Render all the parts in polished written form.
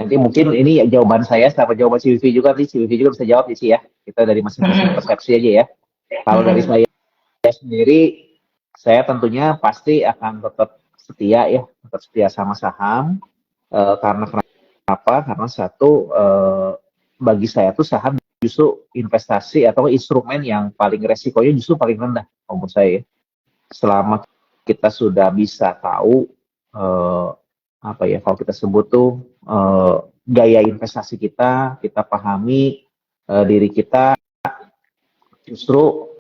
Nanti mungkin ini jawaban saya sama jawaban si Vivi juga, nih si Vivi juga bisa jawab sih ya. Kita dari masing-masing persepsi aja ya. Kalau dari saya sendiri, saya tentunya pasti akan tetap setia ya, tetap setia sama saham. Karena kenapa? Karena satu, bagi saya tuh saham justru investasi atau instrumen yang paling resikonya justru paling rendah menurut saya. Selama kita sudah bisa tahu apa ya, kalau kita sebut tuh gaya investasi kita pahami diri kita, justru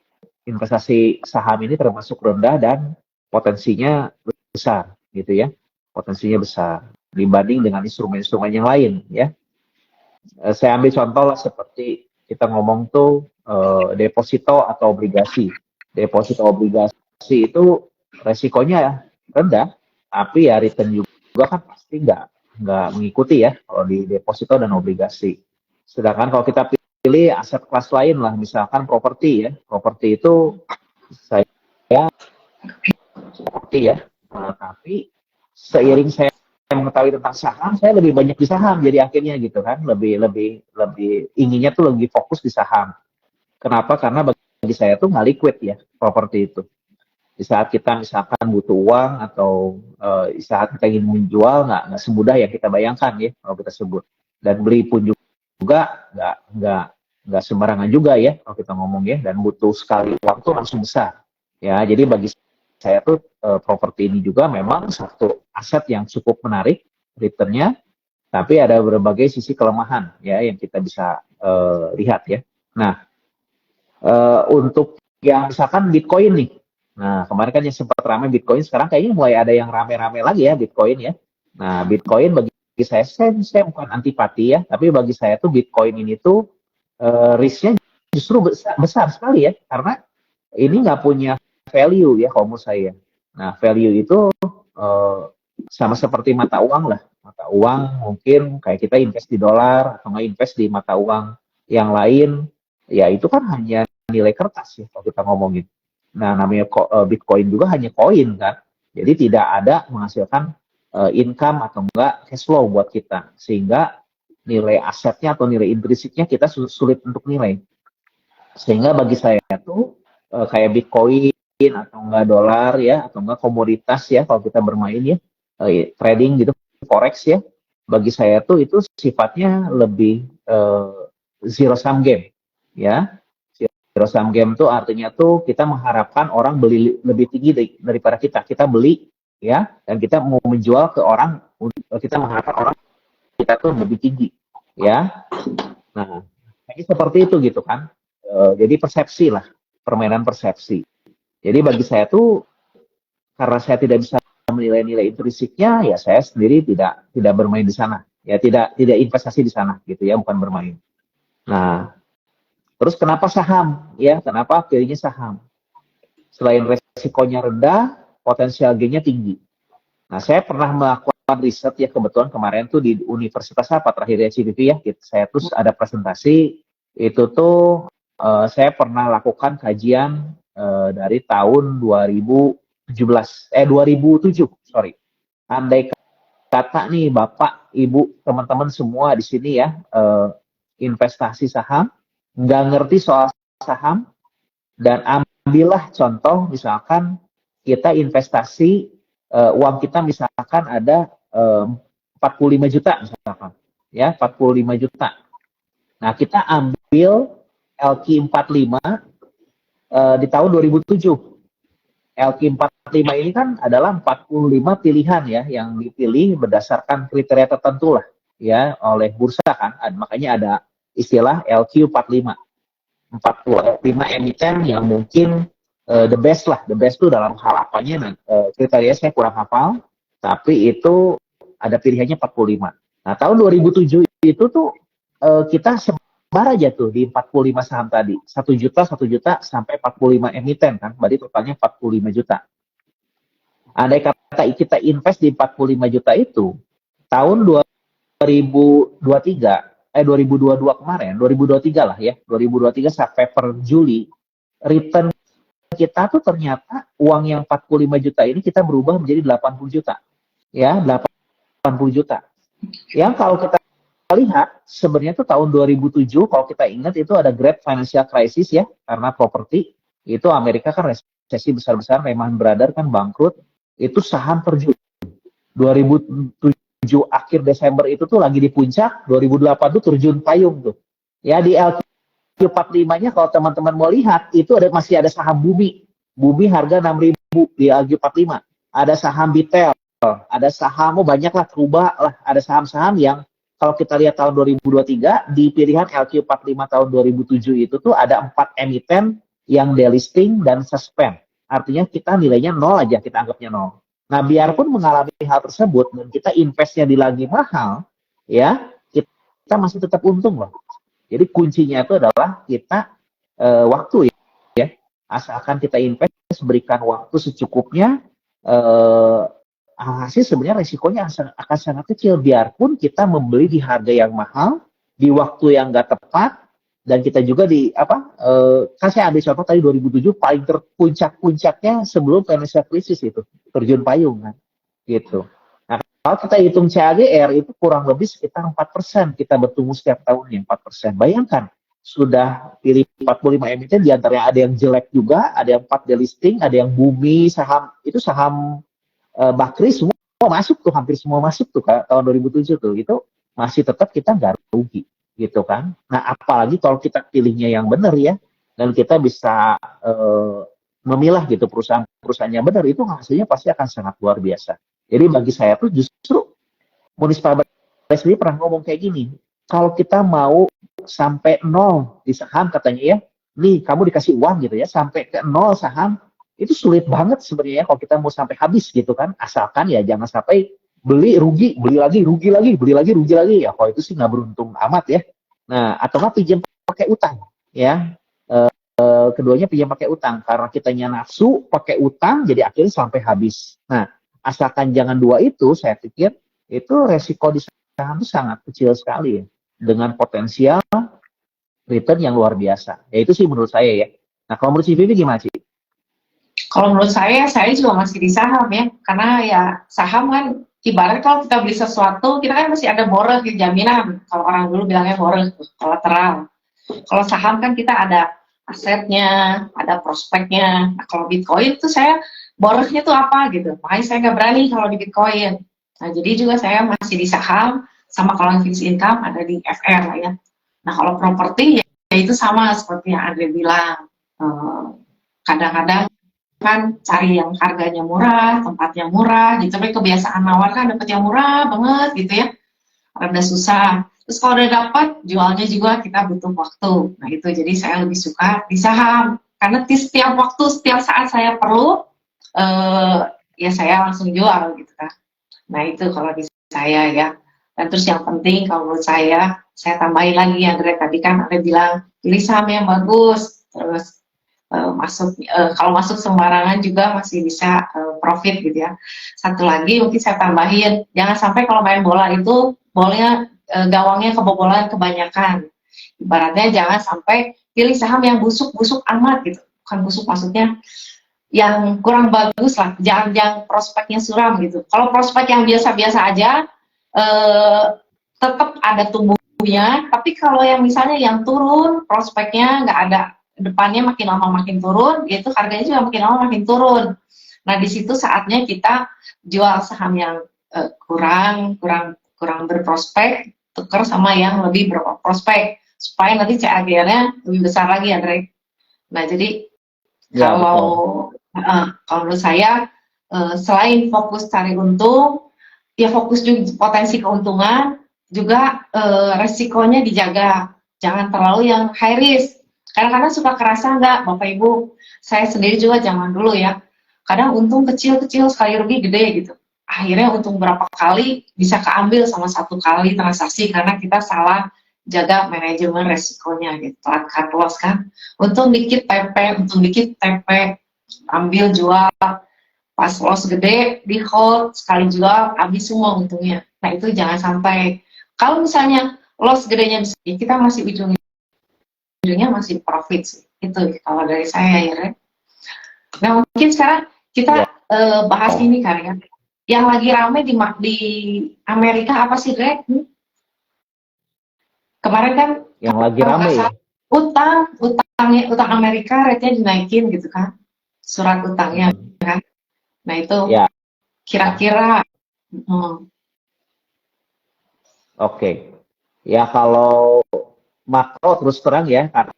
investasi saham ini termasuk rendah dan potensinya besar gitu ya, potensinya besar dibanding dengan instrumen-instrumen yang lain ya. Saya ambil contoh lah seperti kita ngomong tuh deposito atau obligasi. Deposito obligasi itu resikonya rendah, tapi ya return juga kan pasti nggak mengikuti ya kalau di deposito dan obligasi. Sedangkan kalau kita pilih aset kelas lain lah, misalkan properti ya, properti itu saya seperti ya, tapi seiring saya mengetahui tentang saham, saya lebih banyak di saham jadi akhirnya gitu kan, lebih lebih lebih inginnya tuh lebih fokus di saham. Kenapa? Karena bagi saya tuh nggak liquid ya properti itu. Di saat kita misalkan butuh uang atau di saat kita ingin menjual, nggak semudah yang kita bayangkan ya kalau kita sebut. Dan beli pun juga nggak sembarangan juga ya kalau kita ngomong ya, dan butuh sekali uang tuh langsung besar ya. Jadi bagi saya tuh properti ini juga memang satu aset yang cukup menarik returnnya, tapi ada berbagai sisi kelemahan ya yang kita bisa lihat ya. Nah, untuk yang misalkan Bitcoin nih, nah kemarin kan yang sempat ramai Bitcoin, sekarang kayaknya mulai ada yang rame-rame lagi ya Bitcoin ya. Nah, Bitcoin bagi saya bukan antipati ya, tapi bagi saya tuh Bitcoin ini tuh risknya justru besar sekali ya, karena ini nggak punya value ya kalau menurut saya. Nah, value itu sama seperti mata uang lah. Mata uang mungkin kayak kita invest di dolar atau nggak invest di mata uang yang lain, ya itu kan hanya nilai kertas ya kalau kita ngomongin. Nah, namanya Bitcoin juga hanya koin kan. Jadi tidak ada menghasilkan income atau enggak cash flow buat kita. Sehingga nilai asetnya atau nilai intrinsiknya kita sulit untuk nilai. Sehingga bagi saya tuh kayak Bitcoin atau enggak dolar ya, atau enggak komoditas ya kalau kita bermain ya, trading gitu, forex ya, bagi saya tuh itu sifatnya lebih zero sum game ya. Zero sum game tuh artinya tuh kita mengharapkan orang beli lebih tinggi daripada kita beli ya, dan kita mau menjual ke orang, kita mengharapkan orang kita tuh lebih tinggi ya. Nah, ini seperti itu gitu kan. Jadi persepsi lah, permainan persepsi. Jadi bagi saya tuh, karena saya tidak bisa menilai nilai intrinsiknya, ya saya sendiri tidak bermain di sana. Ya tidak investasi di sana gitu ya, bukan bermain. Nah, terus kenapa saham? Ya, kenapa pilihnya saham? Selain resikonya rendah, potensial gainnya tinggi. Nah, saya pernah melakukan riset ya, kebetulan kemarin tuh di Universitas apa terakhir ya CVV ya, saya terus ada presentasi itu tuh saya pernah lakukan kajian dari tahun 2007, sorry. Andai kata nih Bapak, Ibu, teman-teman semua di sini ya investasi saham, nggak ngerti soal saham, dan ambillah contoh misalkan kita investasi uang kita misalkan ada 45 juta misalkan ya, 45 juta. Nah, kita ambil LQ45 di tahun 2007. LQ45 ini kan adalah 45 pilihan ya yang dipilih berdasarkan kriteria tertentu lah ya oleh bursa kan. Makanya ada istilah LQ45. 45 emiten yang mungkin the best lah. The best itu dalam hal apanya, kriteria saya kurang hafal, tapi itu ada pilihannya 45. Nah, tahun 2007 itu tuh kita sebar aja tuh di 45 saham tadi. 1 juta, 1 juta sampai 45 emiten kan. Berarti totalnya 45 juta. Andai kata kita invest di 45 juta itu, tahun 2022 kemarin, 2023 lah ya, 2023 sampai per Juli, return kita tuh ternyata uang yang 45 juta ini kita berubah menjadi 80 juta. Ya, 80 juta. Yang kalau kita lihat sebenarnya tuh tahun 2007 kalau kita ingat itu ada Great Financial Crisis ya, karena properti itu Amerika kan resesi besar-besaran, Lehman Brothers kan bangkrut, itu saham terjun. 2007 akhir Desember itu tuh lagi di puncak, 2008 tuh terjun payung tuh. Ya di LQ45-nya kalau teman-teman mau lihat itu masih ada saham Bumi. Bumi harga 6.000 di LQ45. Ada saham Bitel, ada saham banyak lah, Truba lah, ada saham-saham yang kalau kita lihat tahun 2023 di pilihan LQ45 tahun 2007 itu tuh ada 4 emiten yang delisting dan suspend. Artinya kita nilainya nol aja, kita anggapnya nol. Nah, biarpun mengalami hal tersebut dan kita investnya di lagi mahal, ya kita masih tetap untung loh. Jadi kuncinya itu adalah kita waktu ya, asalkan kita invest berikan waktu secukupnya. Hasil sebenarnya resikonya akan sangat kecil biarpun kita membeli di harga yang mahal di waktu yang nggak tepat dan kita juga kan saya ambil contoh tadi 2007 paling terpuncak-puncaknya sebelum financial crisis itu terjun payung kan gitu. Nah kalau kita hitung CAGR itu kurang lebih sekitar 4% kita bertumbuh setiap tahunnya 4%. Bayangkan sudah pilih 45 emiten diantaranya ada yang jelek juga, ada yang 4 delisting, ada yang Bumi saham itu saham Bakri semua masuk tuh, hampir semua masuk tuh tahun 2007 tuh, itu masih tetap kita nggak rugi gitu kan. Nah apalagi kalau kita pilihnya yang benar ya, dan kita bisa memilah gitu perusahaan-perusahaan yang benar, itu hasilnya pasti akan sangat luar biasa. Jadi bagi saya tuh justru Municipal Bank sendiri pernah ngomong kayak gini, kalau kita mau sampai nol di saham katanya ya, nih kamu dikasih uang gitu ya, sampai ke nol saham, itu sulit banget sebenarnya kalau kita mau sampai habis gitu kan, asalkan ya jangan sampai beli rugi, beli lagi rugi lagi, beli lagi rugi lagi, ya kalau itu sih nggak beruntung amat ya. Nah atau nggak pinjam pakai utang ya, keduanya pinjam pakai utang karena kitanya nafsu pakai utang jadi akhirnya sampai habis. Nah asalkan jangan dua itu, saya pikir itu resiko di saham itu sangat kecil sekali ya, dengan potensial return yang luar biasa. Ya itu sih menurut saya ya. Nah kalau menurut si Vivi gimana sih? Kalau menurut saya juga masih di saham ya, karena ya saham kan ibarat kalau kita beli sesuatu, kita kan masih ada boreh di jaminan. Kalau orang dulu bilangnya boreh, kolateral. Kalau saham kan kita ada asetnya, ada prospeknya. Nah, kalau Bitcoin tuh saya borehnya tuh apa gitu, makanya saya nggak berani kalau di Bitcoin. Nah jadi juga saya masih di saham, sama kalau fixed income ada di FR lah ya. Nah kalau properti ya itu sama seperti yang Andre bilang. Kadang-kadang kan cari yang harganya murah, tempatnya murah, gitu. Tapi kebiasaan nawar kan dapet yang murah banget gitu ya, rada susah. Terus kalau udah dapat, jualnya juga kita butuh waktu. Nah itu jadi saya lebih suka di saham, karena di setiap waktu, setiap saat saya perlu, ya saya langsung jual gitu kan. Nah itu kalau di saya ya. Dan terus yang penting kalau menurut saya tambahin lagi yang tadi kan ada bilang, pilih saham yang bagus, terus kalau masuk sembarangan juga masih bisa profit gitu ya. Satu lagi mungkin saya tambahin, jangan sampai kalau main bola itu bolanya gawangnya kebobolan kebanyakan. Ibaratnya jangan sampai pilih saham yang busuk-busuk amat gitu. Bukan busuk maksudnya yang kurang bagus lah, jangan prospeknya suram gitu. Kalau prospek yang biasa-biasa aja tetap ada tumbuhnya, tapi kalau yang misalnya yang turun prospeknya nggak ada, depannya makin lama makin turun, itu harganya juga makin lama makin turun. Nah di situ saatnya kita jual saham yang kurang berprospek, tukar sama yang lebih berprospek supaya nanti CAGR-nya lebih besar lagi, Andre. Nah jadi ya, kalau menurut saya selain fokus cari untung, ya fokus juga potensi keuntungan, juga resikonya dijaga, jangan terlalu yang high risk. Kadang-kadang suka kerasa nggak, Bapak Ibu? Saya sendiri juga zaman dulu ya. Kadang untung kecil-kecil, sekali rugi gede gitu. Akhirnya untung berapa kali bisa keambil sama satu kali transaksi karena kita salah jaga manajemen resikonya gitu. Telat cut loss kan. Untung dikit TP, ambil jual. Pas loss gede, di hold, sekali jual, habis semua untungnya. Nah itu jangan sampai. Kalau misalnya loss gedenya bisa, kita masih ujungnya masih profit sih. Itu kalau dari saya ya, Ren. Nah mungkin sekarang kita bahas ini kali ya. Yang lagi rame di Amerika apa sih, Ren? Kemarin kan yang lagi kalau nggak rame ya. salah utang Amerika rate-nya dinaikin gitu kan, surat utangnya. Hmm. Nah itu Ya, kira-kira oke. Ya kalau makro terus terang ya, karena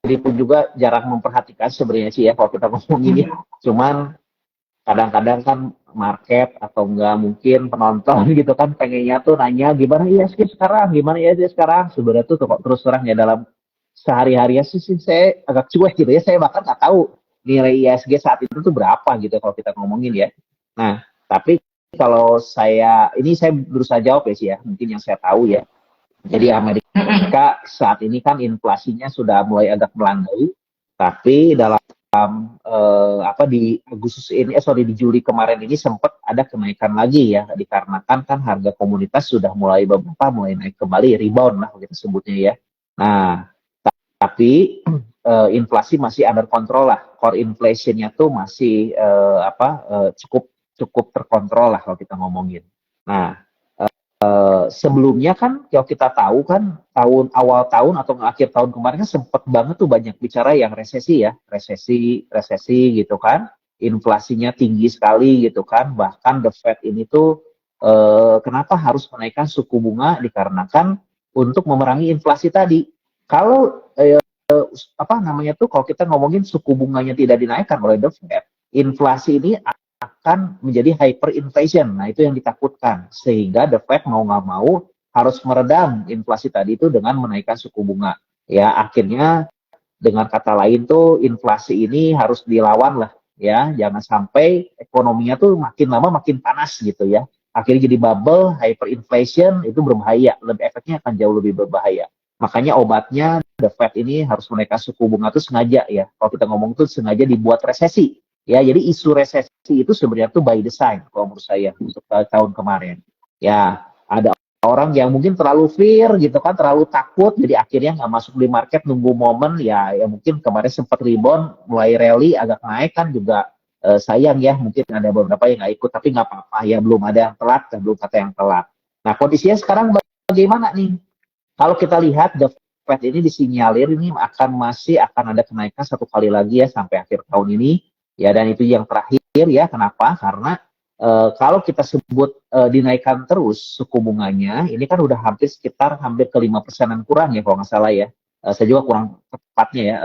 diri pun juga jarang memperhatikan sebenarnya sih ya kalau kita ngomongin ya. Cuman kadang-kadang kan market atau enggak mungkin penonton gitu kan pengennya tuh nanya gimana ISG sekarang, gimana ISG sekarang. Sebenarnya tuh kok terus terang ya dalam sehari-harinya sih saya agak cuek gitu ya. Saya bahkan nggak tahu nilai ISG saat itu tuh berapa gitu kalau kita ngomongin ya. Nah, tapi kalau saya berusaha jawab ya sih ya, mungkin yang saya tahu ya. Jadi Amerika saat ini kan inflasinya sudah mulai agak melandai, tapi dalam di Agustus ini, di Juli kemarin ini sempat ada kenaikan lagi ya, dikarenakan kan harga komoditas sudah mulai naik kembali, rebound lah kita sebutnya ya. Nah, tapi inflasi masih under control lah, core inflation-nya tuh masih cukup cukup terkontrol lah kalau kita ngomongin. Nah, sebelumnya kan kalau kita tahu kan awal tahun atau akhir tahun kemarin kan sempat banget tuh banyak bicara yang resesi ya, resesi gitu kan, inflasinya tinggi sekali gitu kan, bahkan the Fed ini tuh kenapa harus menaikkan suku bunga dikarenakan untuk memerangi inflasi tadi. Kalau kalau kita ngomongin suku bunganya tidak dinaikkan oleh the Fed, inflasi ini akan menjadi hyperinflation. Nah, itu yang ditakutkan. Sehingga The Fed mau nggak mau harus meredam inflasi tadi itu dengan menaikkan suku bunga. Ya, akhirnya dengan kata lain tuh inflasi ini harus dilawan lah. Ya, jangan sampai ekonominya tuh makin lama makin panas gitu ya. Akhirnya jadi bubble, hyperinflation itu berbahaya. Efeknya akan jauh lebih berbahaya. Makanya obatnya The Fed ini harus menaikkan suku bunga tuh sengaja ya. Kalau kita ngomong tuh sengaja dibuat resesi. Ya, jadi isu resesi itu sebenarnya tuh by design kalau menurut saya untuk tahun kemarin. Ya, ada orang yang mungkin terlalu fear gitu kan, terlalu takut, jadi akhirnya nggak masuk di market nunggu momen ya mungkin kemarin sempat rebound, mulai rally agak naik kan juga sayang ya, mungkin ada beberapa yang nggak ikut, tapi nggak apa-apa ya, belum ada yang telat dan belum kata yang telat. Nah, kondisinya sekarang bagaimana nih? Kalau kita lihat The Fed ini disinyalir ini akan ada kenaikan satu kali lagi ya sampai akhir tahun ini ya, dan itu yang terakhir ya. Kenapa? Karena kalau kita sebut dinaikkan terus suku bunganya, ini kan udah hampir ke 5%-an kurang ya kalau nggak salah ya. Saya juga kurang tepatnya ya,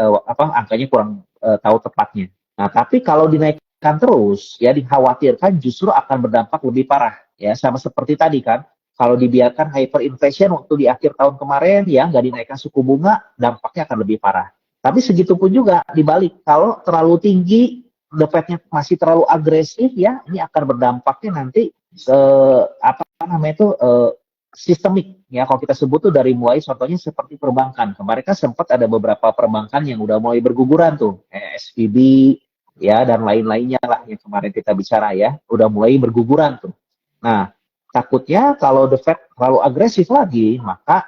angkanya kurang tahu tepatnya. Nah, tapi kalau dinaikkan terus ya dikhawatirkan justru akan berdampak lebih parah ya, sama seperti tadi kan. Kalau dibiarkan hyperinflation waktu di akhir tahun kemarin ya nggak dinaikkan suku bunga, dampaknya akan lebih parah. Tapi segitu pun juga dibalik, kalau terlalu tinggi, The Fed-nya masih terlalu agresif ya, ini akan berdampaknya nanti sistemik ya. Kalau kita sebut tuh dari mulai contohnya seperti perbankan. Kemarin kan sempat ada beberapa perbankan yang udah mulai berguguran tuh, SVB ya dan lain-lainnya lah yang kemarin kita bicara ya, udah mulai berguguran tuh. Nah, takutnya kalau The Fed terlalu agresif lagi, maka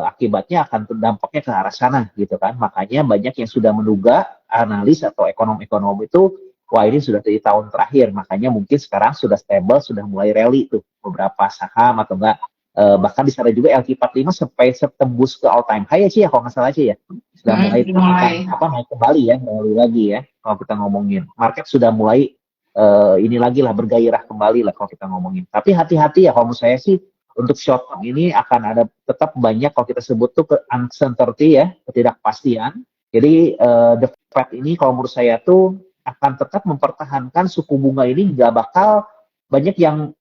akibatnya akan dampaknya ke arah sana gitu kan. Makanya banyak yang sudah menduga, analis atau ekonom-ekonom itu, wah ini sudah di tahun terakhir, makanya mungkin sekarang sudah stable, sudah mulai rally tuh beberapa saham atau enggak, bahkan di sana juga LQ45 sampai tembus ke all time high ya sih ya kalau nggak salah sih ya, sudah mulai naik kembali ya, kembali lagi ya kalau kita ngomongin market sudah mulai ini lagi lah bergairah kembali lah kalau kita ngomongin. Tapi hati-hati ya kalau menurut saya sih, untuk short term ini akan ada tetap banyak kalau kita sebut tuh ke uncertainty ya, ketidakpastian. Jadi the Fed ini kalau menurut saya tuh akan tetap mempertahankan suku bunga ini, nggak bakal banyak yang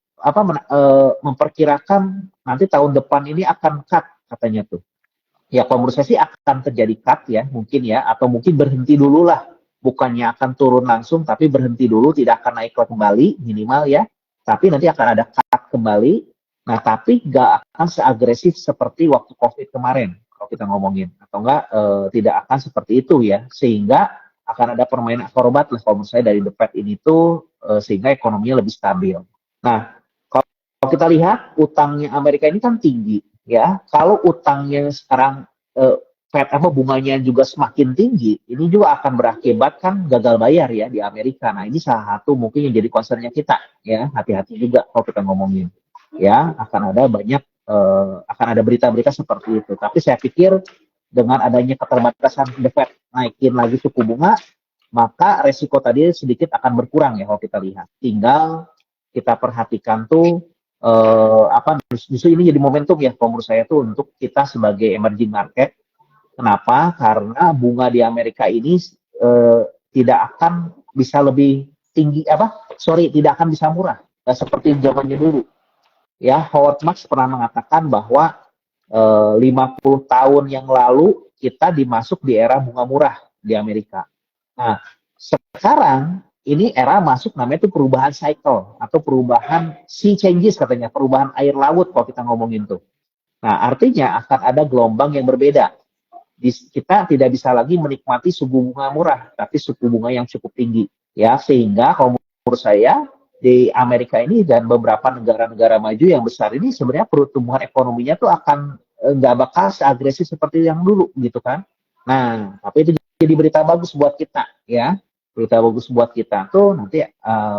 memperkirakan nanti tahun depan ini akan cut katanya tuh. Ya kalau menurut saya sih akan terjadi cut ya mungkin ya, atau mungkin berhenti dulu lah, bukannya akan turun langsung tapi berhenti dulu, tidak akan naik kembali minimal ya, tapi nanti akan ada cut kembali. Nah, tapi nggak akan seagresif seperti waktu COVID kemarin kalau kita ngomongin, atau enggak tidak akan seperti itu ya, sehingga akan ada permainan akrobat lah kalau menurut saya dari The Fed ini tuh, sehingga ekonominya lebih stabil. Nah, kalau kita lihat utangnya Amerika ini kan tinggi ya. Kalau utangnya sekarang Fed bunganya juga semakin tinggi, ini juga akan berakibat kan gagal bayar ya di Amerika. Nah, ini salah satu mungkin yang jadi concernnya kita ya, hati-hati juga kalau kita ngomongin. Ya, akan ada banyak akan ada berita-berita seperti itu. Tapi saya pikir dengan adanya keterbatasan The Fed naikin lagi suku bunga, maka resiko tadi sedikit akan berkurang ya kalau kita lihat. Tinggal kita perhatikan tuh justru ini jadi momentum ya kalau menurut saya tuh untuk kita sebagai emerging market. Kenapa? Karena bunga di Amerika ini tidak akan bisa lebih tinggi tidak akan bisa murah. Nah, seperti zamannya dulu. Ya, Howard Marks pernah mengatakan bahwa 50 tahun yang lalu kita dimasuk di era bunga murah di Amerika. Nah, sekarang ini era masuk namanya itu perubahan cycle atau perubahan sea changes katanya, perubahan air laut kalau kita ngomongin tuh. Nah, artinya akan ada gelombang yang berbeda. Kita tidak bisa lagi menikmati suku bunga murah, tapi suku bunga yang cukup tinggi. Ya, sehingga kalau menurut saya di Amerika ini dan beberapa negara-negara maju yang besar ini sebenarnya pertumbuhan ekonominya tuh akan nggak bakal seagresif seperti yang dulu gitu kan. Nah, tapi itu jadi berita bagus buat kita ya. Berita bagus buat kita tuh nanti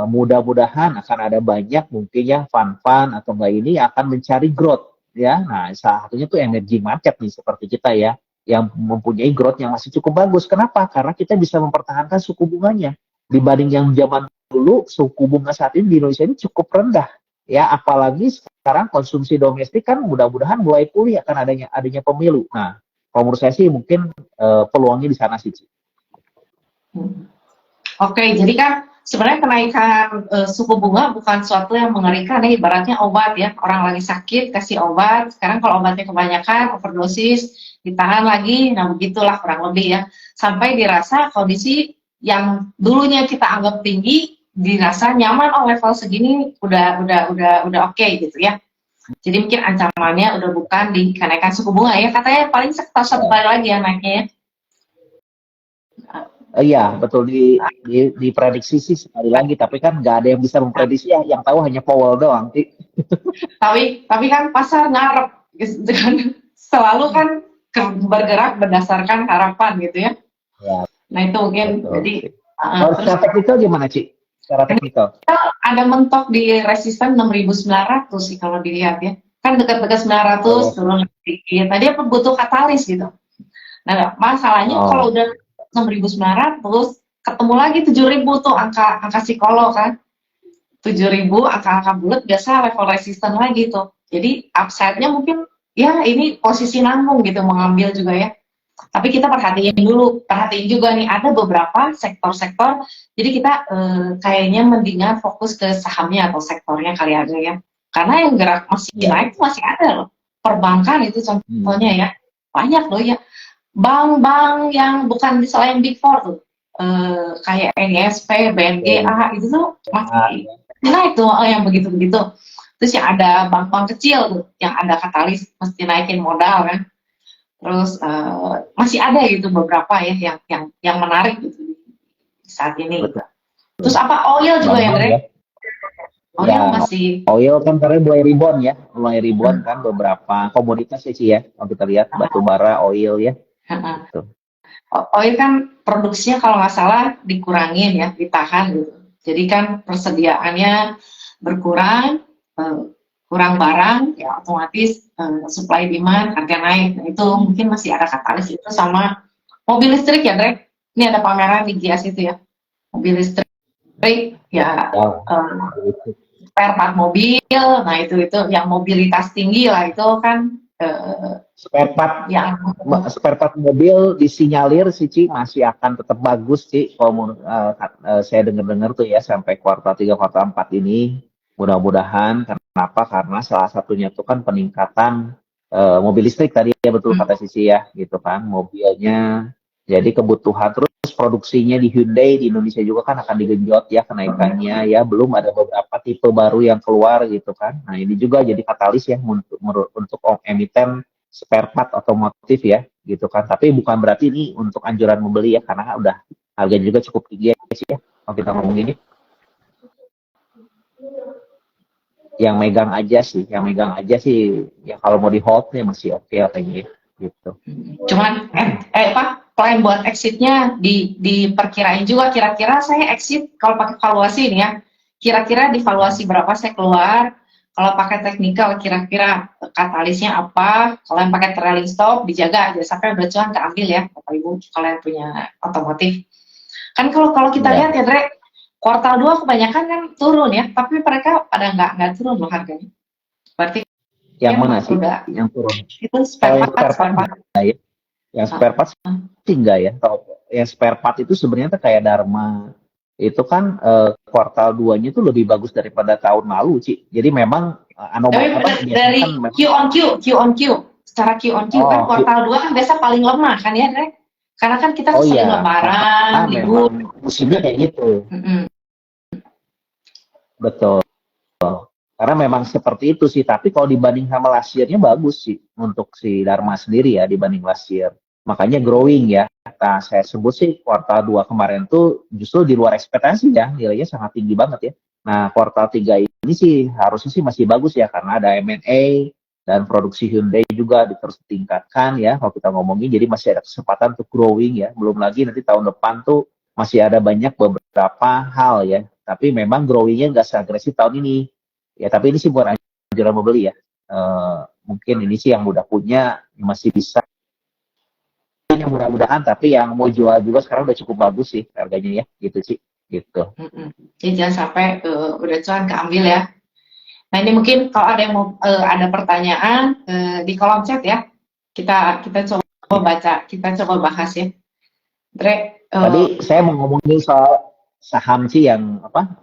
mudah-mudahan akan ada banyak mungkin ya fund-fund atau enggak ini akan mencari growth ya. Nah, salah satunya tuh emerging market nih seperti kita ya yang mempunyai growth yang masih cukup bagus. Kenapa? Karena kita bisa mempertahankan suku bunganya. Dibanding yang zaman dulu, suku bunga saat ini di Indonesia ini cukup rendah. Ya, apalagi sekarang konsumsi domestik kan mudah-mudahan mulai pulih akan adanya pemilu. Nah, kalau menurut saya sih mungkin peluangnya di sana sih. Oke, jadi kan sebenarnya kenaikan suku bunga bukan suatu yang mengerikan ya, ibaratnya obat ya. Orang lagi sakit kasih obat, sekarang kalau obatnya kebanyakan, overdosis, ditahan lagi, nah begitulah kurang lebih ya. Sampai dirasa kondisi yang dulunya kita anggap tinggi, dirasa nyaman, oh level segini udah oke gitu ya. Jadi mungkin ancamannya udah bukan di kenaikan suku bunga ya, katanya paling satu kali lagi ya naiknya ya. Iya, betul diprediksi sih sekali lagi, tapi kan nggak ada yang bisa memprediksi ya, yang tahu hanya Powell doang. Tapi kan pasar ngarep gitu kan, selalu kan bergerak berdasarkan harapan gitu ya. Ya, nah itu mungkin betul. Jadi secara teknikal gimana Ci? Secara teknikal ada mentok di resisten 6.900 sih kalau dilihat ya, kan dekat-dekat 900 turun sedikit. Tadi apa butuh katalis gitu. Nah masalahnya kalau udah 6.900 ketemu lagi 7.000 tuh angka psikolog kan, 7.000 angka bulat biasa level resisten lagi tuh. Jadi upside-nya mungkin ya ini posisi nanggung gitu mengambil juga ya. Tapi kita perhatiin juga nih ada beberapa sektor-sektor. Jadi kita kayaknya mendingan fokus ke sahamnya atau sektornya kali aja ya. Karena yang gerak masih naik masih ada loh. Perbankan itu contohnya ya. Banyak loh ya. Bank-bank yang bukan misalnya yang Big Four tuh, kayak NISP, BNGA itu tuh masih naik tuh yang begitu-begitu. Terus yang ada bank-bank kecil tuh, yang ada katalis mesti naikin modal kan. Terus masih ada gitu beberapa ya yang menarik gitu saat ini. Betul. Terus apa oil juga ya, Dre? Oil ya, masih. Oil kan karena mulai rebound kan beberapa komoditas sih ya. Kalau kita lihat batu bara, oil ya. Oil kan produksinya kalau nggak salah dikurangin ya, ditahan gitu. Jadi kan persediaannya berkurang, kurang barang, ya otomatis supply demand harga naik. Nah, itu mungkin masih ada katalis itu sama mobil listrik ya, Dre. Ini ada pameran di Gias itu ya, mobil listrik ya, spare part mobil. Nah itu yang mobilitas tinggi lah itu kan. Spare part mobil disinyalir sih Ci masih akan tetap bagus Ci kalau saya dengar tuh ya sampai kuartal 3 kuartal 4 ini mudah-mudahan. Kenapa? Karena salah satunya tuh kan peningkatan mobil listrik tadi ya betul kata Sisi ya gitu kan mobilnya. Jadi kebutuhan terus produksinya di Hyundai di Indonesia juga kan akan digenjot ya kenaikannya ya, belum ada beberapa tipe baru yang keluar gitu kan. Nah ini juga jadi katalis ya untuk emiten spare part otomotif ya gitu kan. Tapi bukan berarti ini untuk anjuran membeli ya karena udah harganya juga cukup tinggi ya sih ya kalau kita ngomong ini. Yang megang aja sih ya kalau mau di hold ya masih oke kayaknya gitu. Cuman plan buat exitnya diperkirain juga, kira-kira saya exit kalau pakai valuasi ini ya, kira-kira di valuasi berapa saya keluar, Kalau pakai teknikal kira-kira katalisnya apa? Kalau yang pakai trailing stop dijaga aja sampai beracuan keambil ya, Bapak Ibu. Kalau yang punya otomotif. Kan kalau kita Iya. lihat ya, Dre, kuartal 2 kebanyakan kan turun ya, tapi mereka pada nggak turun loh harganya. Berarti Yang kan mana sih udah yang turun? itu Kalau spare yang spare part, part spare part. enggak ya? Yang spare part sih enggak ya. Kalau yang spare part itu sebenarnya tuh kayak Dharma itu kan kuartal 2-nya tuh lebih bagus daripada tahun lalu, Ci. Jadi memang Tapi anomali apa biasanya dari kan memang Q on Q, Q on Q, secara Q on Q kan oh kuartal 2 kan biasa paling lemah kan ya, Dre? Karena kan kita oh sering iya karena lebaran, memang libur. musimnya kayak gitu. Mm-mm. Betul. Karena memang seperti itu sih, tapi kalau dibanding sama last year-nya bagus sih untuk si Dharma sendiri ya dibanding last year. Makanya growing ya. Nah, saya sebut sih kuartal 2 kemarin tuh justru di luar ekspektasi ya, nilainya sangat tinggi banget ya. Nah, kuartal 3 ini sih harusnya sih masih bagus ya karena ada M&A dan produksi Hyundai juga terus ditingkatkan ya kalau kita ngomongin, jadi masih ada kesempatan untuk growing ya. Belum lagi nanti tahun depan tuh masih ada banyak beberapa hal ya. Tapi memang growing-nya nggak seagresif tahun ini. Ya, tapi ini sih buat anjuran membeli ya. Mungkin ini sih yang udah punya masih bisa yang mudah-mudahan, tapi yang mau jual juga sekarang udah cukup bagus sih harganya ya, gitu sih, gitu. Mm-mm. Jadi jangan sampai udah cuan keambil ya. Nah ini mungkin kalau ada yang mau ada pertanyaan di kolom chat ya, kita coba baca, kita coba bahas ya. Dre, Tadi saya mau ngomongin soal saham sih yang apa?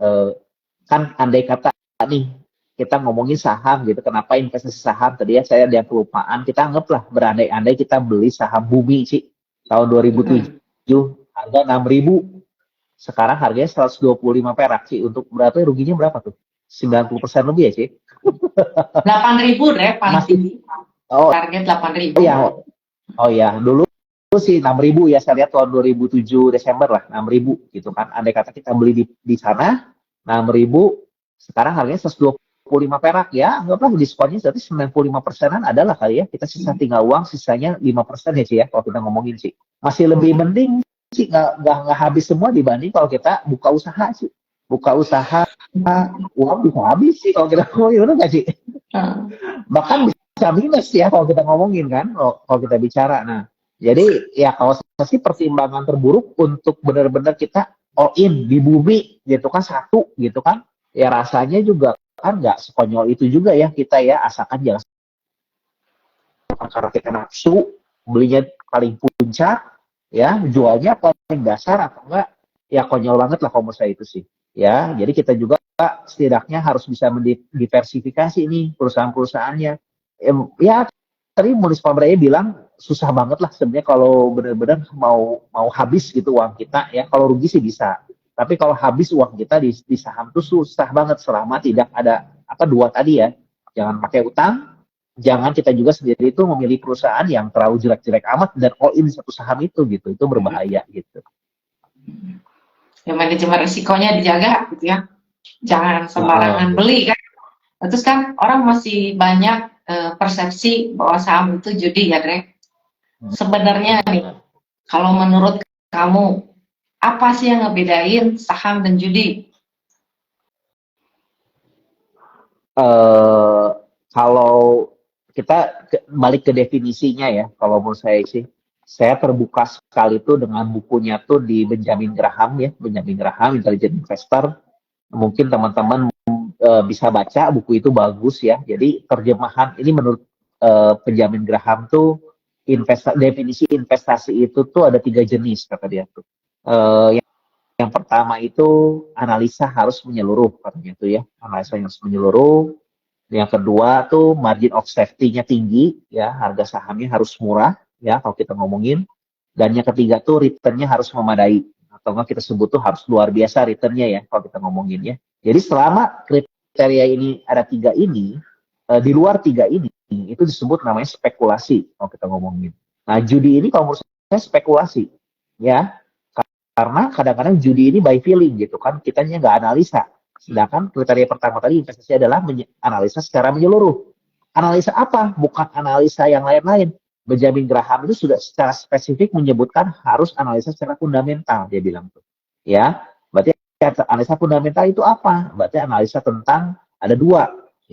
Kan andai kata nih kita ngomongin saham gitu, kenapa investasi saham? Tadi ya saya ada yang kelupaan. Kita anggaplah berandai-andai kita beli saham Bumi sih tahun 2007 harga 6.000. Sekarang harganya 125 perak sih. Untuk berapa ruginya berapa tuh? 90% lebih ya sih. 8.000 Dre paling Masih tinggi, oh target 8.000. iya oh iya dulu sih 6.000 ya saya lihat tahun 2007 Desember lah 6.000 gitu kan. Andai kata kita beli di sana 6.000, sekarang harganya 125 perak ya. Anggaplah diskonnya berarti 95%-an adalah kali ya. Kita sisa tinggal uang sisanya 5% ya sih ya kalau kita ngomongin sih. Masih lebih mending sih nggak habis semua dibanding kalau kita buka usaha sih. Buka usaha uang bisa habis sih kalau kita ngomongin, bener nggak sih? Bahkan bisa minus ya kalau kita ngomongin kan, kalau kita bicara. Nah, jadi ya kalau saya sih pertimbangan terburuk untuk benar-benar kita all in di Bumi gitu kan, satu gitu kan, ya rasanya juga kan nggak sekonyol itu juga ya kita ya, asalkan jangan karena kita nafsu belinya paling puncak ya, jualnya paling dasar atau enggak ya konyol banget lah kalau menurut saya itu sih ya. Jadi kita juga setidaknya harus bisa mendiversifikasi nih perusahaan-perusahaannya. Ya tadi Municipal Braya bilang susah banget lah sebenarnya kalau benar-benar mau habis gitu uang kita ya. Kalau rugi sih bisa, tapi kalau habis uang kita di saham tuh susah banget selama tidak ada apa dua tadi ya. Jangan pakai utang, jangan kita juga sendiri itu memilih perusahaan yang terlalu jelek-jelek amat dan all in satu saham itu berbahaya gitu. Ya manajemen risikonya dijaga gitu ya, jangan sembarangan beli kan. Terus kan orang masih banyak persepsi bahwa saham itu judi ya, Dre. Sebenarnya nih, kalau menurut kamu apa sih yang ngebedain saham dan judi? Kalau kita balik ke definisinya ya, kalau menurut saya sih, saya terbuka sekali tuh dengan bukunya tuh di Benjamin Graham ya, Benjamin Graham Intelligent Investor. Mungkin teman-teman bisa baca buku itu, bagus ya. Jadi terjemahan ini menurut Benjamin Graham tuh definisi investasi itu tuh ada 3 jenis kata dia tuh. Yang pertama itu analisa harus menyeluruh katanya tuh ya, analisa yang harus menyeluruh. Yang kedua tuh margin of safety-nya tinggi ya, harga sahamnya harus murah ya kalau kita ngomongin. Dan yang ketiga tuh return-nya harus memadai, atau enggak kita sebut tuh harus luar biasa return-nya ya kalau kita ngomongin ya. Jadi selama kriteria ini ada 3 ini, di luar 3 ini itu disebut namanya spekulasi kalau kita ngomongin. Nah judi ini kalau menurut saya spekulasi ya, karena kadang-kadang judi ini by feeling gitu kan, kitanya nggak analisa. Sedangkan kriteria pertama tadi investasi adalah analisa secara menyeluruh. Analisa apa? Bukan analisa yang lain-lain. Benjamin Graham itu sudah secara spesifik menyebutkan harus analisa secara fundamental, dia bilang tuh. Ya, berarti analisa fundamental itu apa? Berarti analisa tentang ada 2,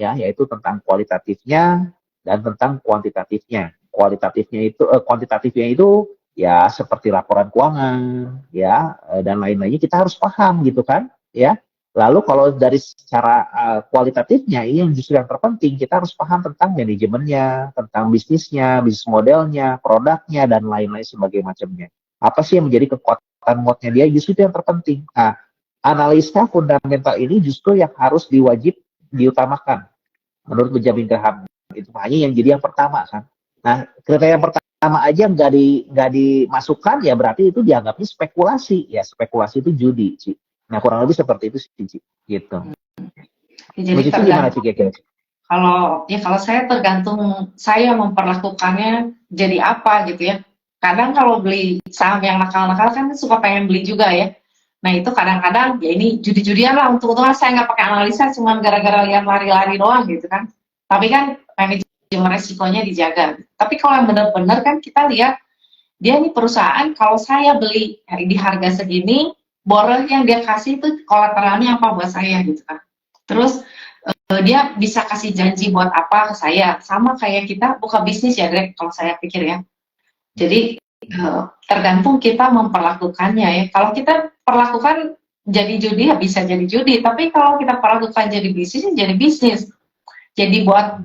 ya, yaitu tentang kualitatifnya dan tentang kuantitatifnya. Kuantitatifnya itu ya seperti laporan keuangan, ya, dan lain-lainnya kita harus paham gitu kan, ya. Lalu kalau dari secara kualitatifnya, ini yang justru yang terpenting, kita harus paham tentang manajemennya, tentang bisnisnya, bisnis modelnya, produknya, dan lain-lain sebagai macamnya. Apa sih yang menjadi kekuatan moodnya dia, justru itu yang terpenting. Nah, analisa fundamental ini justru yang harus diutamakan menurut Benjamin Graham. Itu hanya yang jadi yang pertama kan. Nah, kriteria yang pertama aja nggak dimasukkan, ya berarti itu dianggapnya spekulasi. Ya, spekulasi itu judi, Ci. Nah, kurang lebih seperti itu sih, Ci. Gitu. Ya, jadi Cici gimana, Ci, kira-kira? kalau saya tergantung saya memperlakukannya jadi apa gitu ya. Kadang kalau beli saham yang nakal-nakal kan suka pengen beli juga ya. Nah itu kadang-kadang ya ini judi-judian lah, untung-untungan saya nggak pakai analisa, cuma gara-gara lihat lari-lari doang gitu kan. Tapi kan manajemen resikonya dijaga. Tapi kalau yang benar-benar kan kita lihat dia ini perusahaan, kalau saya beli di harga segini, borong yang dia kasih itu kolateralnya apa buat saya gitu kan. Terus dia bisa kasih janji buat apa ke saya, sama kayak kita buka bisnis ya Greg, kalau saya pikir ya. Jadi tergantung kita memperlakukannya ya. Kalau kita perlakukan jadi judi ya bisa jadi judi, tapi kalau kita perlakukan jadi bisnis ya jadi bisnis. Jadi buat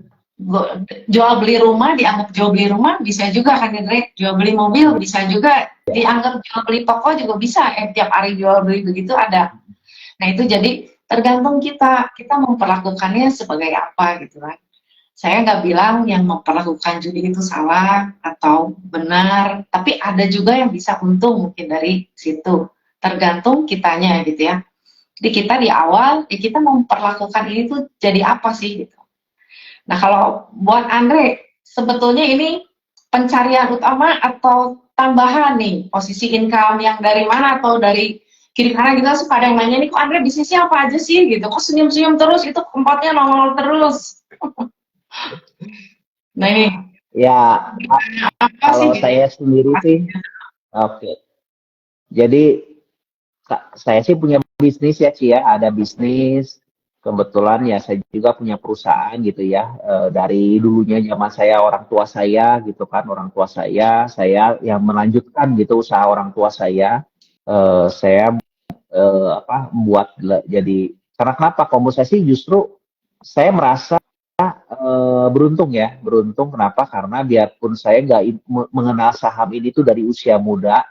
jual beli rumah dianggap jual beli rumah bisa juga kan Greg, jual beli mobil bisa juga dianggap jual beli toko juga bisa, tiap hari jual beli begitu ada. Nah itu jadi tergantung kita memperlakukannya sebagai apa gitu kan. Saya nggak bilang yang memperlakukan judi itu salah atau benar, tapi ada juga yang bisa untung mungkin dari situ. Tergantung kitanya gitu ya. Jadi kita di awal, ya kita memperlakukan ini tuh jadi apa sih gitu. Nah kalau buat Andre, sebetulnya ini pencarian utama atau tambahan nih, posisi income yang dari mana atau dari kiri kanan gitu. Suka ada yang nanya nih, kok Andre bisnisnya apa aja sih gitu, kok senyum-senyum terus, itu tempatnya nongol terus. Nah ini Ya, apa sih kalau gitu? saya sendiri sih, oke. Jadi, saya sih punya bisnis ya, Ci, ya. Ada bisnis. Kebetulan ya saya juga punya perusahaan gitu ya. Dari dulunya zaman saya, orang tua saya gitu kan. Orang tua saya yang melanjutkan gitu usaha orang tua saya. Saya membuat jadi, karena kenapa? Kalau menurut saya sih justru saya merasa beruntung. Kenapa? Karena biarpun saya nggak mengenal saham ini tuh dari usia muda,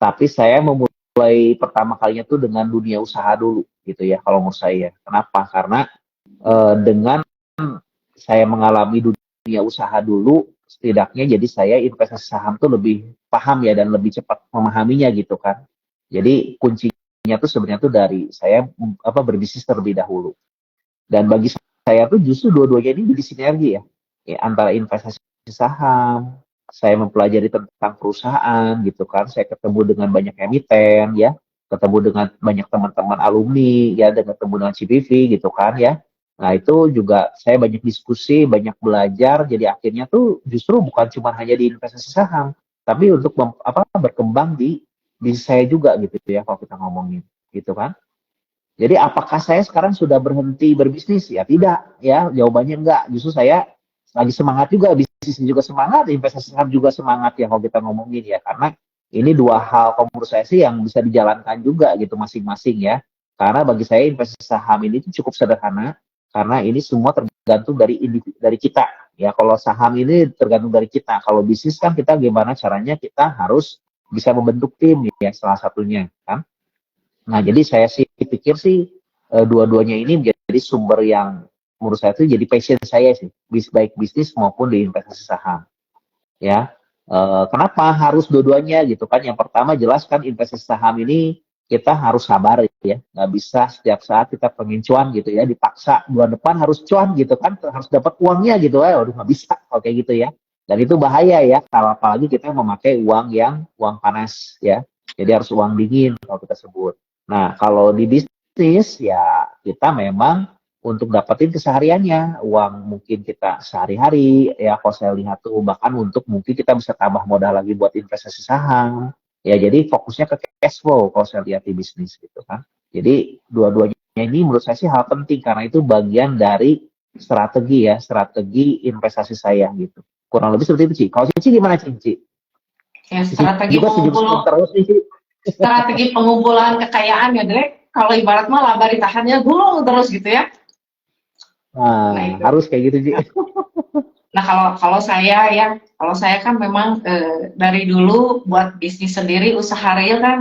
tapi saya memulai pertama kalinya tuh dengan dunia usaha dulu gitu ya kalau menurut saya. Kenapa? Karena dengan saya mengalami dunia usaha dulu, setidaknya jadi saya investasi saham tuh lebih paham ya dan lebih cepat memahaminya gitu kan. Jadi kuncinya tuh sebenarnya tuh dari saya berbisnis terlebih dahulu. Dan bagi saya tuh justru dua-duanya ini jadi sinergi ya. Antara investasi saham, saya mempelajari tentang perusahaan gitu kan, saya ketemu dengan banyak emiten ya, ketemu dengan banyak teman-teman alumni ya, dan ketemu dengan CPV gitu kan ya. Nah itu juga saya banyak diskusi, banyak belajar, jadi akhirnya tuh justru bukan cuma hanya di investasi saham, tapi untuk berkembang di bisnis saya juga gitu ya kalau kita ngomongin gitu kan. Jadi apakah saya sekarang sudah berhenti berbisnis? Ya tidak, ya jawabannya enggak. Justru saya lagi semangat juga, bisnis juga semangat, investasi saham juga semangat ya kalau kita ngomongin ya. Karena ini dua hal menurut saya sih yang bisa dijalankan juga gitu masing-masing ya. Karena bagi saya investasi saham ini cukup sederhana, karena ini semua tergantung dari kita. Ya kalau saham ini tergantung dari kita. Kalau bisnis kan kita gimana caranya kita harus bisa membentuk tim ya salah satunya kan. Nah, jadi saya sih pikir sih dua-duanya ini menjadi sumber yang menurut saya itu jadi passion saya sih, baik bisnis maupun di investasi saham. Ya, kenapa harus dua-duanya gitu kan? Yang pertama jelas kan investasi saham ini kita harus sabar ya, nggak bisa setiap saat kita pengen cuan gitu ya, dipaksa bulan depan harus cuan gitu kan, harus dapat uangnya gitu ya, waduh nggak bisa kalau kayak gitu ya. Dan itu bahaya ya, kalau apalagi kita memakai uang panas ya, jadi harus uang dingin kalau kita sebut. Nah, kalau di bisnis ya kita memang untuk dapetin kesehariannya, uang mungkin kita sehari-hari, ya kalau saya lihat tuh bahkan untuk mungkin kita bisa tambah modal lagi buat investasi saham, ya jadi fokusnya ke cash flow kalau saya lihat di bisnis gitu kan. Jadi dua-duanya ini menurut saya sih hal penting karena itu bagian dari strategi investasi saya gitu. Kurang lebih seperti itu, Ci. Kalau Cici gimana, Cici? Ya, Cici juga senyum-senyum terus nih, Ci. strategi pengumpulan kekayaan ya, Dre. Kalau ibarat mah laba ditahannya gulung terus gitu ya. Nah, Nah, itu. harus kayak gitu, Ci. Nah, kalau saya kan memang dari dulu buat bisnis sendiri, usaha real kan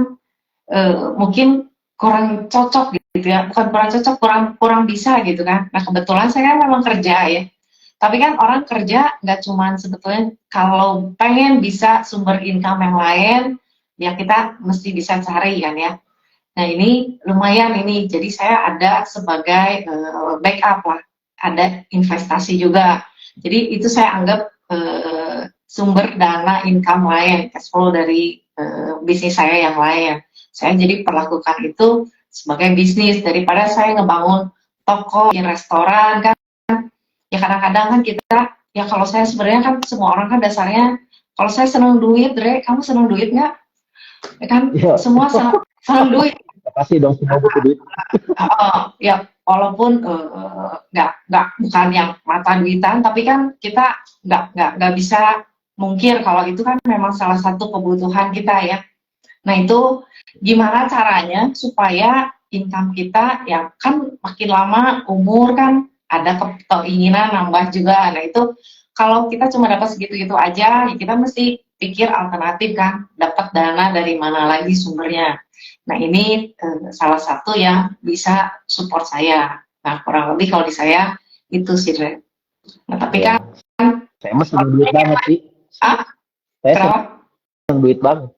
mungkin kurang cocok gitu ya. Bukan kurang cocok, kurang bisa gitu kan. Nah, kebetulan saya kan memang kerja ya. Tapi kan orang kerja nggak cuman sebetulnya kalau pengen bisa sumber income yang lain, ya kita mesti bisa cari kan ya. Nah, ini lumayan ini. Jadi saya ada sebagai backup lah. Ada investasi juga. Jadi itu saya anggap sumber dana income lain, cash flow dari bisnis saya yang lain. Saya jadi perlakukan itu sebagai bisnis daripada saya ngebangun toko, restoran kan. Ya kadang-kadang kan kita, ya kalau saya sebenarnya kan semua orang kan dasarnya, kalau saya senang duit, Dre, kamu senang duit nggak? Ya kan, Ya, semua senang duit. pasti dong semua butuh duit. Ya walaupun nggak bukan yang mata duitan, tapi kan kita nggak bisa mungkir kalau itu kan memang salah satu kebutuhan kita ya. Nah itu gimana caranya supaya income kita ya kan makin lama umur kan ada keinginan nambah juga. Nah itu kalau kita cuma dapat segitu-gitu aja, ya kita mesti pikir alternatif kan, dapat dana dari mana lagi sumbernya. Nah ini salah satu yang bisa support saya. Nah kurang lebih kalau di saya itu sih, Dre. Nah tapi Ya, kan, saya mah senang duit banget, sih. Saya kenapa? senang duit banget.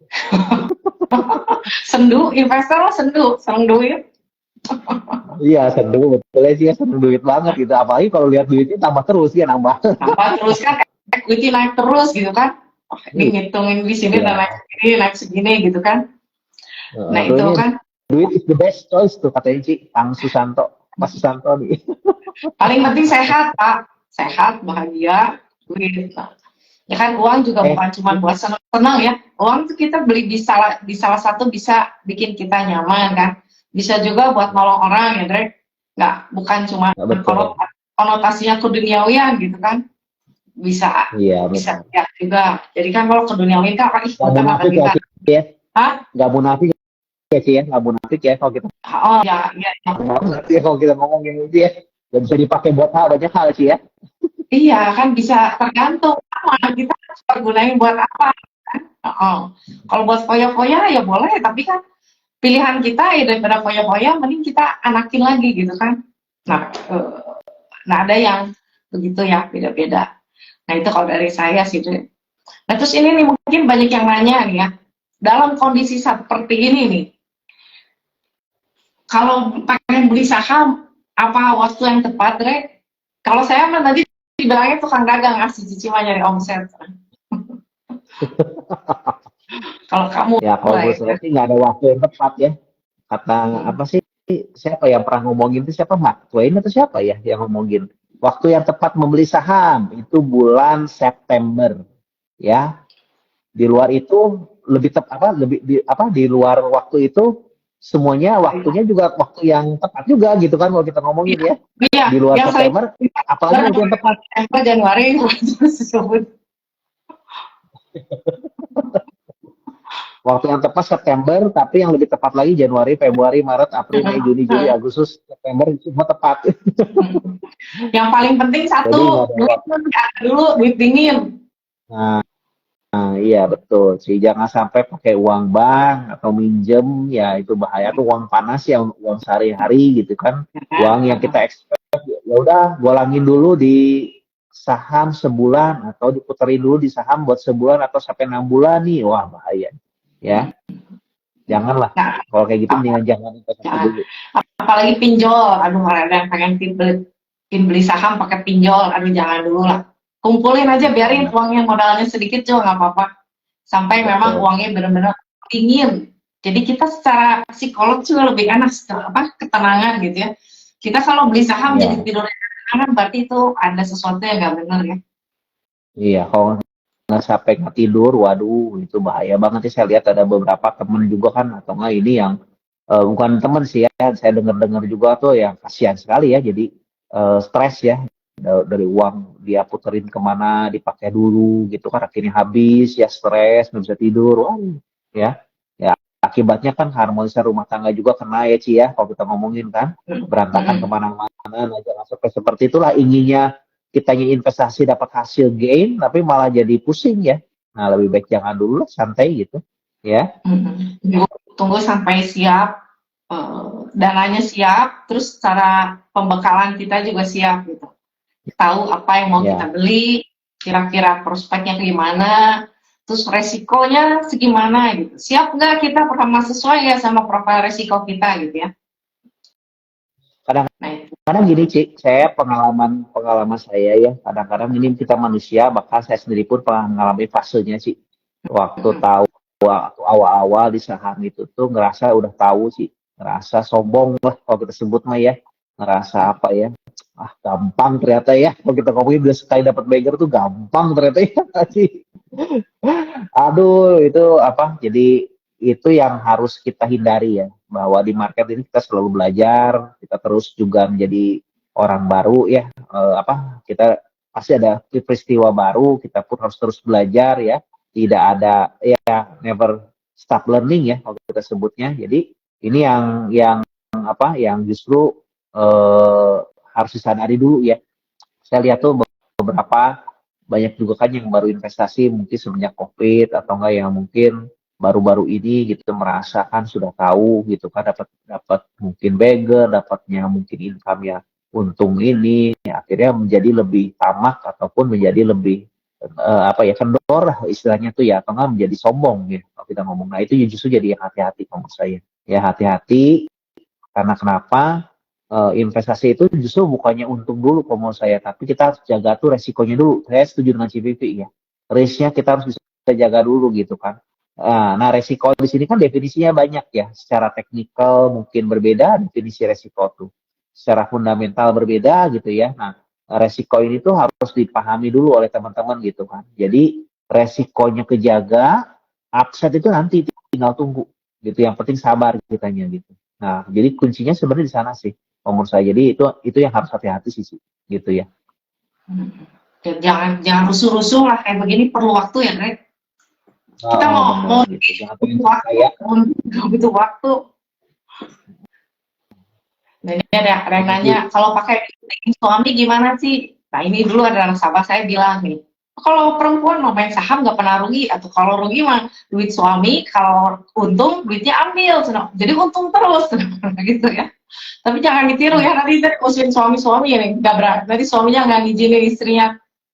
Sendu, investor seneng duit. Iya, sendu betulnya sih ya, seneng duit banget gitu. Apalagi kalau lihat duitnya tambah terus ya, nambah. Nambah terus kan, equity naik terus gitu kan. Oh, ini ngitungin di sini dan Iya. naik segini gitu kan. Nah itu Ini kan duit is the best choice tuh katanya Ci, Kang Susanto. Mas Susanto nih. paling penting sehat Pak, sehat, bahagia, duit. Nah, ya kan uang juga bukan cuma buat senang-senang ya. Uang tuh kita beli di salah satu bisa bikin kita nyaman kan. Bisa juga buat nolong orang ya, Dre. Nggak, bukan cuma Betul. konotasinya ke duniawian gitu kan. Bisa Iya, bisa betul. ya juga. Jadi kan kalau ke duniawian kan ih Gak kita munafik ya, kita. Ci, ya. Hah? Gak munafik ya, Ci, ya. Gak munafik ya kalau kita Oh ya, ya, ya. ya, kalau kita ngomongin itu ya. Dan bisa dipakai buat banyak hal sih ya. Iya kan bisa tergantung apa kita pergunain buat apa. Kalau buat foya-foya ya boleh, tapi kan pilihan kita ya daripada foya-foya mending kita anakin lagi gitu kan. Nah, nah ada yang begitu ya, beda-beda. Nah itu kalau dari saya sih. Nah terus ini nih mungkin banyak yang nanya nih ya, dalam kondisi seperti ini nih, kalau pengen beli saham, apa waktu yang tepat, Dre? Kalau saya mah tadi dibilangnya tukang dagang ngasih Cici mah nyari omset. Kalau kamu, Ya kalau menurut saya sih nggak ada waktu yang tepat ya. Kata apa sih, siapa yang pernah ngomongin itu, siapa, Mark Twain atau siapa ya yang ngomongin waktu yang tepat membeli saham itu bulan September ya. Di luar itu lebih tepat apa, lebih di luar waktu itu semuanya waktunya juga waktu yang tepat juga gitu kan kalau kita ngomongin ya. iya, Di luar yang saya September apalagi waktu yang tepat. Januari disebut. Waktu yang tepat September, tapi yang lebih tepat lagi Januari, Februari, Maret, April, Mei, Juni, Juli, Agustus, September, semua tepat. Yang paling penting satu, duit dulu, duit dingin. Nah, iya betul sih. Jangan sampai pakai uang bank atau minjem, ya itu bahaya tuh, uang panas ya, uang sehari-hari gitu kan. Uang yang kita expect, ya udah golangin dulu di saham sebulan atau diputerin dulu di saham buat sebulan atau sampai 6 bulan nih, wah bahaya. Ya, janganlah. Nah, Kalau kayak gitu mendingan jangan investasi dulu. apalagi pinjol, aduh ada yang pengen beli saham pakai pinjol, aduh jangan dulu lah. Kumpulin aja, biarin uangnya modalnya sedikit juga nggak apa-apa. Sampai memang uangnya benar-benar dingin. Jadi kita secara psikolog juga lebih enak, ketenangan gitu ya. Kita kalau beli saham jadi tidur enak, berarti itu ada sesuatu yang nggak benar ya. Iya, kalau nggak sampai nggak tidur, waduh itu bahaya banget sih. Saya lihat ada beberapa temen juga kan, atau nggak ini yang bukan temen sih ya, saya dengar-dengar juga tuh yang kasihan sekali ya, jadi stres ya. dari uang dia puterin kemana dipakai dulu gitu kan akhirnya habis ya stres nggak bisa tidur ya ya akibatnya kan harmonisasi rumah tangga juga kena ya Ci ya kalau kita ngomongin kan berantakan Mm-mm. kemana-mana nah jangan sampai seperti itulah inginnya kita ingin investasi dapat hasil gain tapi malah jadi pusing ya nah lebih baik jangan dulu lah santai gitu ya Mm-mm. Tunggu sampai siap, dananya siap, terus cara pembekalan kita juga siap gitu. Tahu apa yang mau kita ya beli, kira-kira prospeknya gimana, terus resikonya segimana gitu. Siap nggak kita pertama sesuai ya sama profil resiko kita gitu ya. kadang Nah itu. kadang gini Cik, saya pengalaman pengalaman saya ya kadang-kadang ini kita manusia bahkan saya sendiri pun pernah mengalami fasenya sih waktu Mm-mm. tahu waktu awal-awal di saham itu tuh ngerasa udah tahu sih ngerasa sombong lah kalau kita sebut mah ya ngerasa apa ya gampang ternyata ya kalau kita ngomongin udah sekali dapat bagger tuh gampang ternyata ya sih aduh itu apa jadi itu yang harus kita hindari ya bahwa di market ini kita selalu belajar kita terus juga menjadi orang baru ya apa kita pasti ada peristiwa baru kita pun harus terus belajar ya tidak ada ya never stop learning ya kalau kita sebutnya jadi ini yang apa yang justru eh, harus disadari dulu ya saya lihat tuh beberapa banyak juga kan yang baru investasi mungkin semenjak COVID atau enggak yang mungkin baru-baru ini gitu merasakan sudah tahu gitu kan dapat dapat mungkin bagger, dapatnya mungkin income ya untung ini ya, akhirnya menjadi lebih tamak ataupun menjadi lebih apa ya kendor lah istilahnya tuh ya atau enggak menjadi sombong ya kalau kita ngomong. Nah itu justru jadi yang hati-hati kalau menurut saya. Ya hati-hati karena kenapa investasi itu justru bukannya untung dulu kalau menurut saya, tapi kita harus jaga tuh resikonya dulu. Saya setuju dengan CVP ya. Risknya kita harus bisa jaga dulu gitu kan. Nah, resiko di sini kan definisinya banyak ya. Secara teknikal mungkin berbeda definisi resiko tuh. Secara fundamental berbeda gitu ya. Nah, resiko ini tuh harus dipahami dulu oleh teman-teman gitu kan. Jadi resikonya kejaga, upside itu nanti tinggal tunggu gitu. Yang penting sabar kitanya gitu. Nah, jadi kuncinya sebenarnya di sana sih menurut saya. Jadi itu yang harus hati-hati sih gitu ya. Ya, jangan rusuh-rusuh lah kayak begini perlu waktu ya, Greg. Kita Bener mau gitu. Jangan pengen butuh waktu, percaya. butuh waktu. Nah, ini ada yang nanya, Begitu. kalau pakai suami gimana sih? Nah, ini dulu ada nasabah saya bilang nih, kalau perempuan mau main saham nggak pernah rugi, atau kalau rugi mah duit suami, kalau untung duitnya ambil, jadi untung terus, gitu ya. Tapi jangan ditiru ya, nanti musuhin suami-suami ini, nggak berani. Nanti suaminya nggak ngizinin istrinya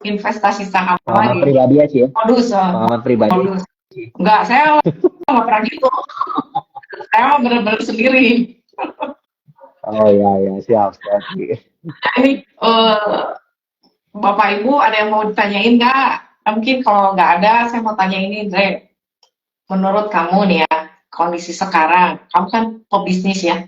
investasi saham Pengalaman lagi. pribadi aja ya. Modus, Pengalaman pribadi. modus. Enggak, saya nggak pernah gitu. Saya mah bener-bener sendiri. Oh ya ya siap siap. Ini Bapak Ibu ada yang mau ditanyain nggak? Mungkin kalau nggak ada, saya mau tanya ini, Dre. Menurut kamu nih ya, kondisi sekarang, kamu kan pebisnis ya.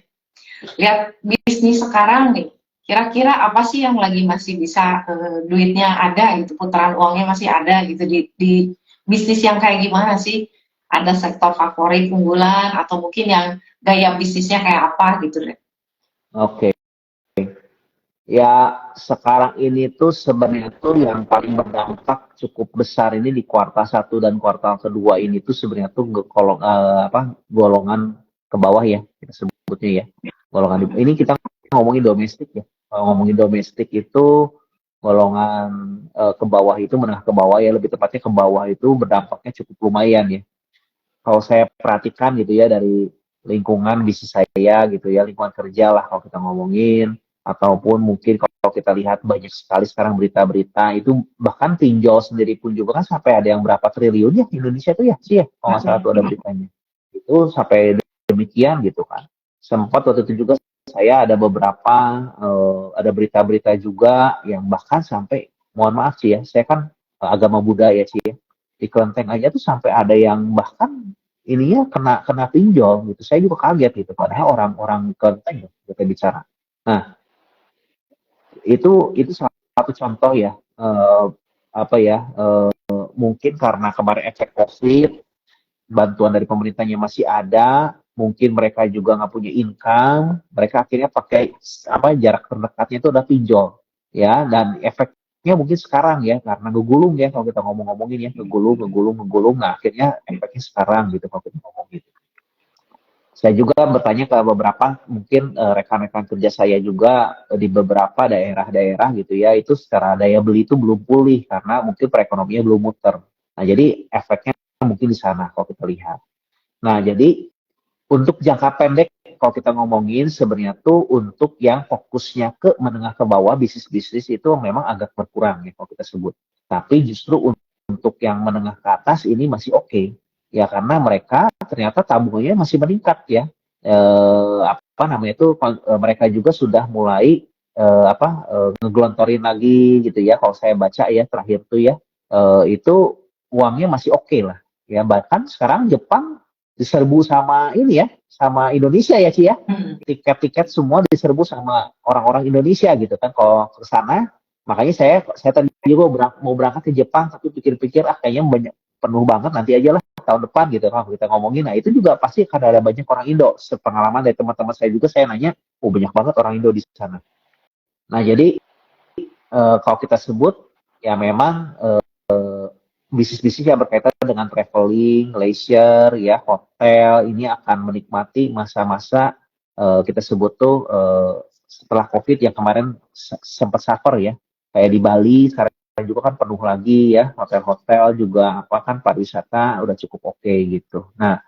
Lihat bisnis sekarang nih, kira-kira apa sih yang lagi masih bisa duitnya ada gitu, putaran uangnya masih ada gitu di bisnis yang kayak gimana sih? Ada sektor favorit unggulan atau mungkin yang gaya bisnisnya kayak apa gitu, Dre? Oke. Ya sekarang ini tuh sebenarnya tuh yang paling berdampak cukup besar ini di kuartal 1 dan kuartal kedua ini tuh sebenarnya tuh apa golongan ke bawah ya kita sebutnya ya. Ini kita ngomongin domestik ya. Kalau ngomongin domestik itu golongan ke bawah itu menengah ke bawah ya lebih tepatnya ke bawah itu berdampaknya cukup lumayan ya. Kalau saya perhatikan gitu ya dari lingkungan bisnis saya gitu ya lingkungan kerja lah kalau kita ngomongin ataupun mungkin kalau kita lihat banyak sekali sekarang berita-berita itu bahkan pinjol sendiri pun juga kan sampai ada yang berapa triliun ya Indonesia tuh ya sih ya kalau nggak salah tuh ada beritanya itu sampai demikian gitu kan sempat waktu itu juga saya ada beberapa ada berita-berita juga yang bahkan sampai mohon maaf sih ya saya kan agama Buddha ya sih ya di kelenteng aja tuh sampai ada yang bahkan ininya kena kena pinjol gitu saya juga kaget gitu padahal orang-orang kelenteng ya kita bicara nah itu salah satu contoh ya apa ya mungkin karena kemarin efek COVID bantuan dari pemerintahnya masih ada mungkin mereka juga nggak punya income mereka akhirnya pakai apa jarak terdekatnya itu udah pinjol ya, dan efeknya mungkin sekarang ya karena ngegulung ya kalau kita ngomong-ngomongin ya ngegulung, nah akhirnya efeknya sekarang gitu kalau kita ngomongin. Saya juga bertanya ke beberapa mungkin rekan-rekan kerja saya juga di beberapa daerah-daerah gitu ya, itu secara daya beli itu belum pulih karena mungkin perekonomian belum muter. Nah, jadi efeknya mungkin di sana kalau kita lihat. Nah, jadi untuk jangka pendek kalau kita ngomongin sebenarnya tuh untuk yang fokusnya ke menengah ke bawah bisnis-bisnis itu memang agak berkurang ya kalau kita sebut. Tapi justru untuk yang menengah ke atas ini masih oke. Ya karena mereka ternyata tabungannya masih meningkat ya. Apa namanya itu mereka juga sudah mulai ngegelontorin lagi gitu ya. Kalau saya baca ya terakhir tuh ya itu uangnya masih oke lah. Ya bahkan sekarang Jepang diserbu sama ini ya, sama Indonesia ya Ci ya. Hmm. Tiket-tiket semua diserbu sama orang-orang Indonesia gitu kan. Kalau ke sana, makanya saya tadi juga mau berangkat ke Jepang, tapi pikir-pikir kayaknya banyak penuh banget nanti aja lah tahun depan gitu kalau kita ngomongin. Nah itu juga pasti akan ada banyak orang Indo. Sepengalaman dari teman-teman saya juga saya nanya, oh banyak banget orang Indo di sana. Nah jadi kalau kita sebut ya memang bisnis-bisnis yang berkaitan dengan traveling, leisure, ya hotel ini akan menikmati masa-masa kita sebut tuh setelah COVID yang kemarin sempat suffer ya, kayak di Bali sekarang juga kan penuh lagi ya, hotel-hotel juga apa kan pariwisata udah cukup oke gitu. Nah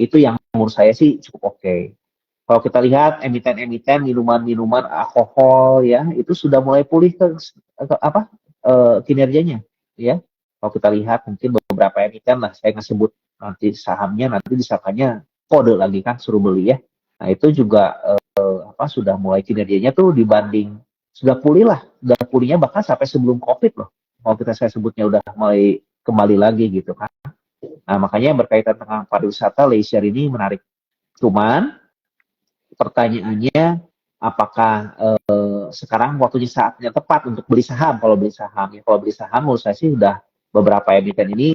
itu yang menurut saya sih cukup oke. Kalau kita lihat emiten-emiten minuman-minuman alkohol ya itu sudah mulai pulih ke apa kinerjanya ya. Kalau kita lihat mungkin beberapa emiten lah saya nggak sebut nanti sahamnya nanti disangkanya kode lagi kan suruh beli ya. Nah itu juga apa sudah mulai kinerjanya tuh dibanding sudah pulih lah, sudah pulihnya bahkan sampai sebelum COVID loh. Kalau kita saya sebutnya udah mulai kembali lagi gitu kan. Nah makanya berkaitan dengan pariwisata leisure ini menarik. Cuman pertanyaannya apakah sekarang waktunya saatnya tepat untuk beli saham? Kalau beli saham ya, kalau beli saham menurut saya sih udah beberapa emiten ini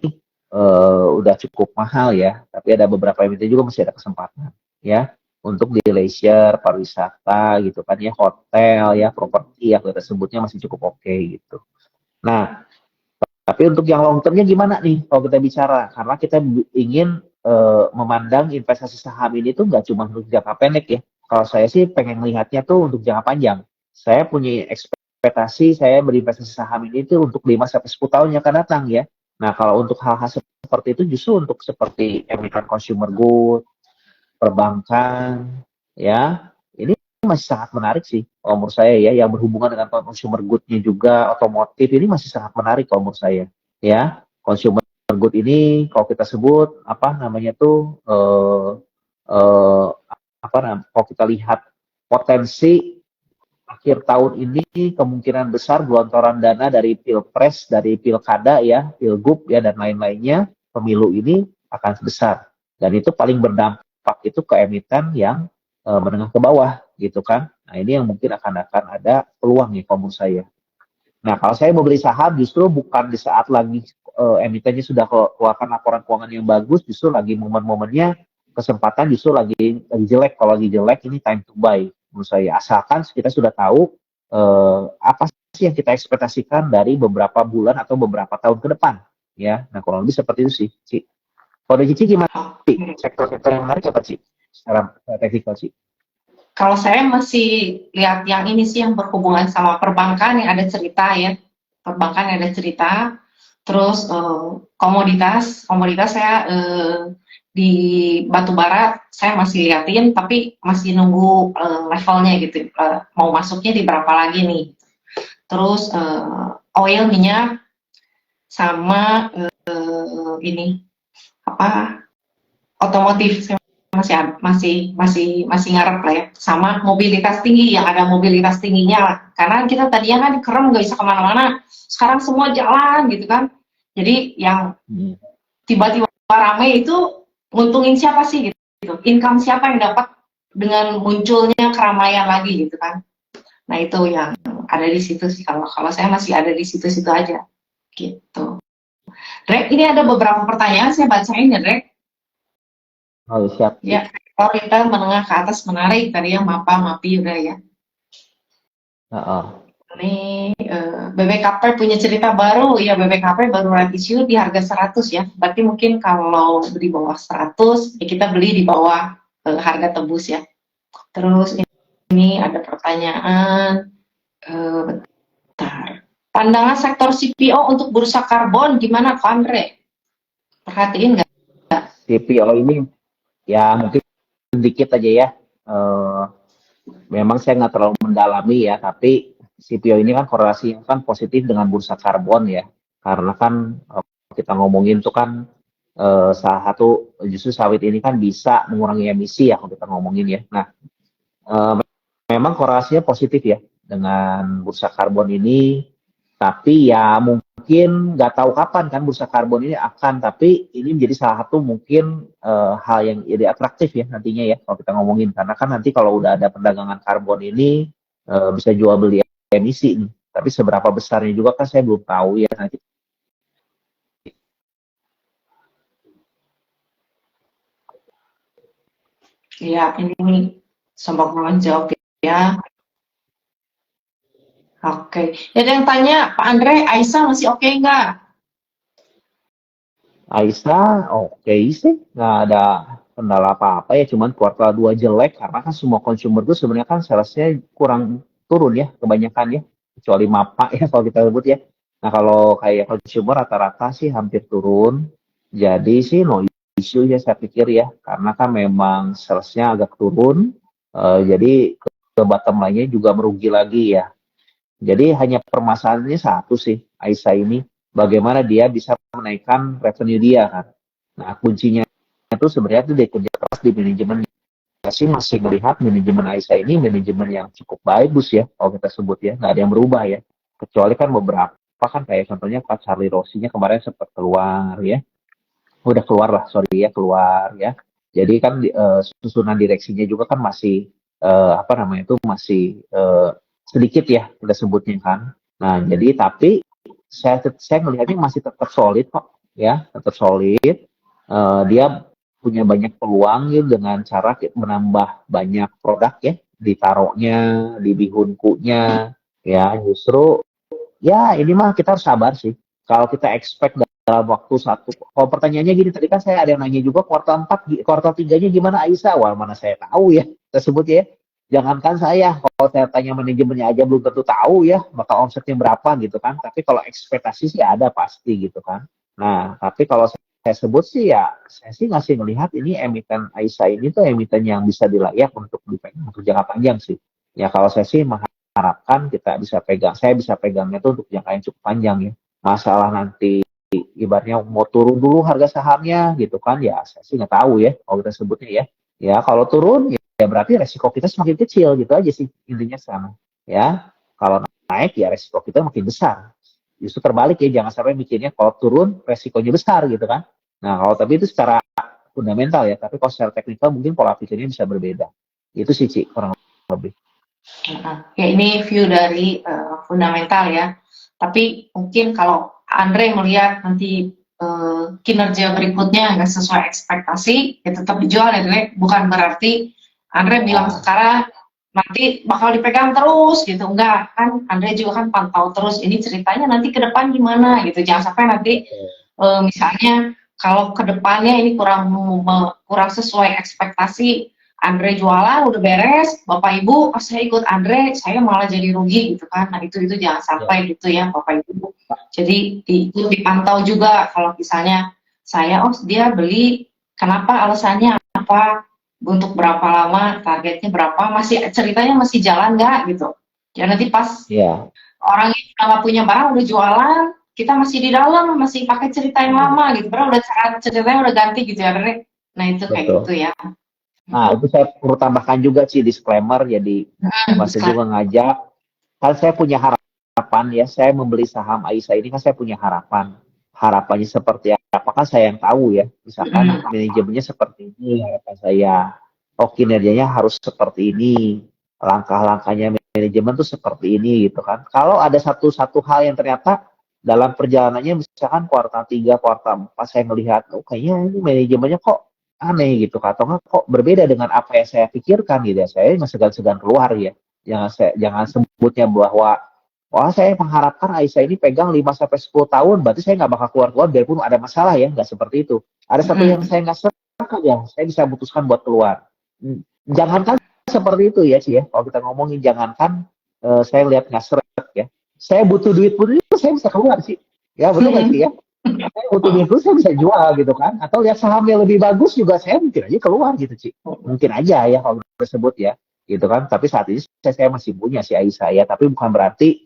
udah cukup mahal ya, tapi ada beberapa emiten juga masih ada kesempatan ya untuk di leisure, pariwisata gitu kan ya, hotel ya, properti yang kita sebutnya masih cukup oke gitu. Nah, tapi untuk yang long termnya gimana nih kalau kita bicara? Karena kita ingin memandang investasi saham ini tuh nggak cuma untuk jangka pendek ya. Kalau saya sih pengen melihatnya tuh untuk jangka panjang. Saya punya ekspektasi saya berinvestasi saham ini tuh untuk 5 sampai 10 tahun yang akan datang ya. Nah, kalau untuk hal-hal seperti itu justru untuk seperti emiten consumer good, perbankan, ya ini masih sangat menarik sih kalau menurut saya ya, yang berhubungan dengan consumer good-nya juga, otomotif ini masih sangat menarik kalau menurut saya ya. Consumer good ini kalau kita sebut apa namanya tuh apa namanya, kalau kita lihat potensi akhir tahun ini kemungkinan besar gelontoran dana dari pilpres, dari pilkada ya, pilgub ya dan lain-lainnya, pemilu ini akan besar. Dan itu paling berdampak itu ke emiten yang menengah ke bawah gitu kan. Nah ini yang mungkin akan ada peluang nih kalau menurut saya. Nah kalau saya mau beli saham justru bukan di saat lagi emitennya sudah keluarkan laporan keuangan yang bagus, justru lagi momen-momennya kesempatan justru lagi jelek. Kalau lagi jelek ini time to buy menurut saya. Asalkan kita sudah tahu apa sih yang kita ekspektasikan dari beberapa bulan atau beberapa tahun ke depan ya. Nah kurang lebih seperti itu sih. Ci. Kalau dari Cici gimana sih? Sektor-sektor yang menarik apa sih? Secara teknikal sih. Kalau saya masih lihat yang ini sih yang berhubungan sama perbankan yang ada cerita ya, perbankan yang ada cerita, terus komoditas saya di batu bara saya masih liatin, tapi masih nunggu levelnya gitu, mau masuknya di berapa lagi nih. Terus oil minyak sama ini apa otomotif masih ngarep lah ya, sama mobilitas tinggi yang ada mobilitas tingginya lah, karena kita tadinya kan dikerem nggak bisa kemana-mana, sekarang semua jalan gitu kan, jadi yang tiba-tiba rame itu nguntungin siapa sih gitu, income siapa yang dapat dengan munculnya keramaian lagi gitu kan. Nah itu yang ada di situ sih, kalau saya masih ada di situ-situ aja gitu. Drek, ini ada beberapa pertanyaan saya bacain ya Drek. Oh siap. Ya, kalau kita menengah ke atas menarik tadi yang MAPA, MAPI udah ya. Nih, BBKP punya cerita baru, ya BBKP baru right issue di harga 100 ya. Berarti mungkin kalau di bawah 100, ya kita beli di bawah harga tebus ya. Terus ini ada pertanyaan, bentar. Pandangan sektor CPO untuk bursa karbon gimana, Pak Andre? Perhatiin nggak? CPO ini ya mungkin sedikit aja ya. Memang saya nggak terlalu mendalami ya, tapi CPO ini kan korelasinya kan positif dengan bursa karbon ya. Karena kan kita ngomongin tuh kan salah satu justru sawit ini kan bisa mengurangi emisi ya kalau kita ngomongin ya. Nah, eh, memang korelasinya positif ya dengan bursa karbon ini, tapi ya mungkin nggak tahu kapan kan bursa karbon ini akan, tapi ini menjadi salah satu mungkin hal yang jadi atraktif ya nantinya ya kalau kita ngomongin, karena kan nanti kalau udah ada perdagangan karbon ini bisa jual beli emisi nih. Tapi seberapa besarnya juga kan saya belum tahu ya nanti. Ya, ini semoga menjawab ya. Oke. Ada yang tanya, Pak Andre, Aisyah masih oke nggak? Aisyah oke sih, nggak ada kendala apa-apa ya, cuman kuartal 2 jelek karena kan semua consumer tuh sebenarnya kan salesnya kurang turun ya kebanyakan ya, kecuali MAPA ya kalau kita sebut ya. Nah kalau kayak consumer rata-rata sih hampir turun, jadi sih no issue ya saya pikir ya, karena kan memang salesnya agak turun, jadi ke bottom line-nya juga merugi lagi ya. Jadi hanya permasalahannya satu sih, Aisyah ini, bagaimana dia bisa menaikkan revenue dia kan. Nah kuncinya itu sebenarnya itu dia kerja keras di manajemen. Saya sih masih melihat manajemen Aisyah ini manajemen yang cukup bagus ya, kalau kita sebut ya, nggak ada yang berubah ya. Kecuali kan beberapa kan kayak contohnya Pak Charlie Rossi-nya kemarin sempat keluar ya, udah keluar lah, sorry ya, keluar ya. Jadi kan susunan direksinya juga kan masih apa namanya itu masih sedikit ya kita sebutnya kan. Nah jadi tapi saya melihatnya masih tetap solid kok ya, tetap solid. Dia punya banyak peluang gitu dengan cara menambah banyak produk ya, ditaruhnya di bihunkunya ya, justru ya ini mah kita harus sabar sih. Kalau kita expect dalam waktu satu, kalau pertanyaannya gini tadi kan saya ada yang nanya juga kuartal 4, kuartal 3-nya gimana Aisyah? Wah mana saya tahu ya, tersebut ya. Jangankan saya, kalau saya tanya manajemennya aja belum tentu tahu ya, bakal omsetnya berapa gitu kan. Tapi kalau ekspektasi sih ada pasti gitu kan. Nah, tapi kalau saya sebut sih ya, saya sih ngasih melihat ini emiten Aisyah ini tuh emiten yang bisa dilayak untuk dipegang untuk jangka panjang sih. Ya kalau saya sih harapkan kita bisa pegang, saya bisa pegangnya tuh untuk jangka yang cukup panjang ya. Masalah nanti ibaratnya mau turun dulu harga sahamnya gitu kan ya, saya sih nggak tahu ya kalau kita sebutnya ya. Ya kalau turun ya berarti resiko kita semakin kecil gitu aja sih intinya sama ya. Kalau naik ya resiko kita makin besar. Justru terbalik ya, jangan sampai mikirnya kalau turun resikonya besar gitu kan. Nah kalau tapi itu secara fundamental ya, tapi kalau secara teknikal mungkin pola pikirnya bisa berbeda. Itu sih Ci, kurang lebih. Ya ini view dari fundamental ya. Tapi mungkin kalau Andre melihat nanti kinerja berikutnya nggak sesuai ekspektasi, ya tetap dijual ya, Andre. Bukan berarti Andre bilang sekarang nanti bakal dipegang terus gitu. Enggak, kan Andre juga kan pantau terus ini ceritanya nanti ke depan gimana gitu. Jangan sampai nanti misalnya kalau ke depannya ini kurang sesuai ekspektasi, Andre jualan udah beres, Bapak Ibu, oh saya ikut Andre, saya malah jadi rugi gitu kan. Nah itu jangan sampai gitu ya Bapak Ibu. Jadi dipantau juga kalau misalnya saya, oh dia beli, kenapa, alasannya apa, untuk berapa lama, targetnya berapa, masih ceritanya masih jalan nggak gitu. Ya nanti pas orang yang nggak punya barang udah jualan, kita masih di dalam, masih pakai cerita yang lama gitu, padahal udah ceritanya udah ganti gitu ya, Andre. Nah itu kayak gitu ya. Nah, itu saya perlu tambahkan juga sih disclaimer, jadi saya juga ngajak. Kan saya punya harapan ya, saya membeli saham Aisyah ini kan saya punya harapan. Harapannya seperti apa kan saya yang tahu ya. Misalkan manajemennya seperti ini, harapan saya. Oh kinerjanya harus seperti ini. Langkah-langkahnya manajemen tuh seperti ini gitu kan. Kalau ada satu hal yang ternyata dalam perjalanannya misalkan kuartal 3, kuartal 4 saya melihat, oh kayaknya ini manajemennya kok aneh gitu, atau enggak kok berbeda dengan apa yang saya pikirkan gitu ya, saya nggak segan-segan keluar ya. Jangan sebutnya bahwa wah saya mengharapkan Aisyah ini pegang 5 sampai 10 tahun, berarti saya nggak bakal keluar-keluar biarpun ada masalah ya, nggak seperti itu. Ada satu yang saya nggak serak ya, saya bisa putuskan buat keluar. Jangankan seperti itu ya sih ya, kalau kita ngomongin jangankan saya lihat nggak serak ya, saya butuh duit pun itu saya bisa keluar sih, ya betul nggak sih ya? Saya butuh duit pun saya bisa jual gitu kan, atau lihat sahamnya lebih bagus juga saya mungkin aja keluar gitu sih, mungkin aja ya kalau tersebut ya, gitu kan. Tapi saat ini saya masih punya si Aisyah ya, tapi bukan berarti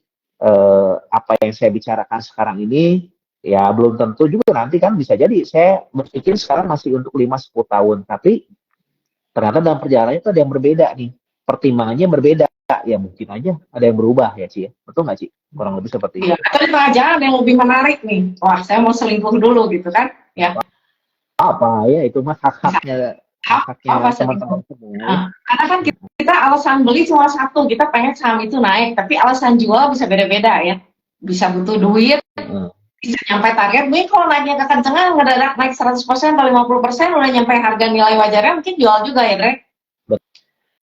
apa yang saya bicarakan sekarang ini ya belum tentu juga nanti kan bisa jadi saya berpikir sekarang masih untuk 5-10 tahun, tapi ternyata dalam perjalanannya itu ada yang berbeda nih, pertimbangannya berbeda, ya mungkin aja ada yang berubah ya Ci, betul nggak Ci? Kurang lebih seperti Iya, itu. atau di tengah jalan yang lebih menarik nih. Wah, saya mau selingkuh dulu gitu kan? Ya, Apa ya itu mah hak-haknya, apa hak-haknya selingkuh? teman-teman semua. Karena kan kita alasan beli cuma satu, kita pengen saham itu naik, tapi alasan jual bisa beda-beda ya. Bisa butuh duit, bisa nyampe target. Mungkin kalau naiknya kekencengan, ngedadak naik 100% atau 50%, udah nyampe harga nilai wajarnya, mungkin jual juga ya, Dre.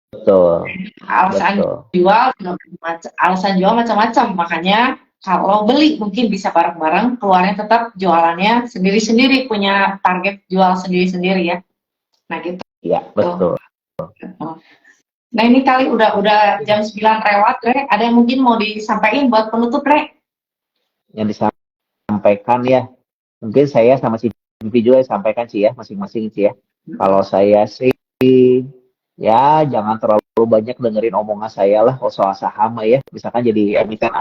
Betul, Alasan betul. jual, alasan jual macam-macam. Makanya kalau beli mungkin bisa bareng-bareng, keluarnya tetap jualannya sendiri-sendiri, punya target jual sendiri-sendiri ya. Nah gitu. Iya, betul. Nah ini kali udah jam 9 lewat, Re. Ada yang mungkin mau disampaikan buat penutup, Re? Yang disampaikan ya, mungkin saya sama si Vivi juga sampaikan sih ya, masing-masing sih ya. Kalau saya sih ya jangan terlalu banyak dengerin omongan saya lah kalau soal saham ya. Misalkan jadi emiten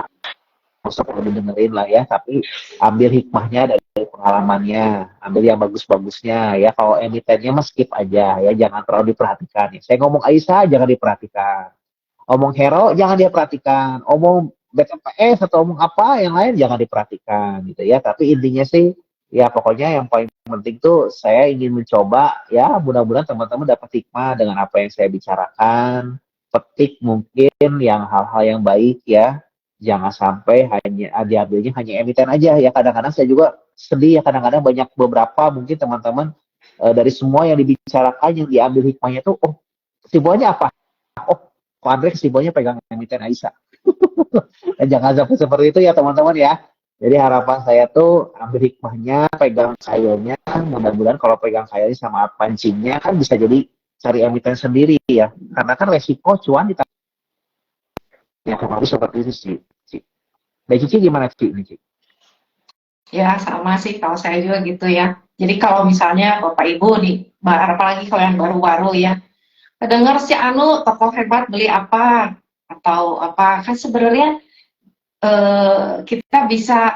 usah perlu dengerin lah ya, tapi ambil hikmahnya dari pengalamannya, ambil yang bagus-bagusnya ya. Kalau emitennya mah skip aja ya, jangan terlalu diperhatikan ya. Saya ngomong Aisyah jangan diperhatikan, omong Hero jangan diperhatikan, omong BTPS atau omong apa yang lain jangan diperhatikan gitu ya. Tapi intinya sih ya pokoknya yang paling penting tuh saya ingin mencoba ya, mudah-mudahan teman-teman dapat hikmah dengan apa yang saya bicarakan, petik mungkin yang hal-hal yang baik ya, jangan sampai hanya diambilnya hanya emiten aja ya. Kadang-kadang saya juga sedih ya, kadang-kadang banyak beberapa mungkin teman-teman dari semua yang dibicarakan yang diambil hikmahnya tuh, oh kesimpulannya apa, oh kok Andre kesimpulannya pegang emiten Aisyah. Jangan sampai seperti itu ya teman-teman ya. Jadi harapan saya tuh ambil hikmahnya, pegang kayanya, mudah-mudahan kalau pegang kayanya sama pancingnya kan bisa jadi cari emiten sendiri ya, karena kan resiko cuan di ya kurang lebih seperti itu sih. Dari Cici gimana Cici ini Cici? Ya sama sih kalau saya juga gitu ya. Jadi kalau misalnya Bapak Ibu nih, apalagi kalau yang baru-baru ya, dengar si Anu toko hebat beli apa atau apa, kan sebenarnya kita bisa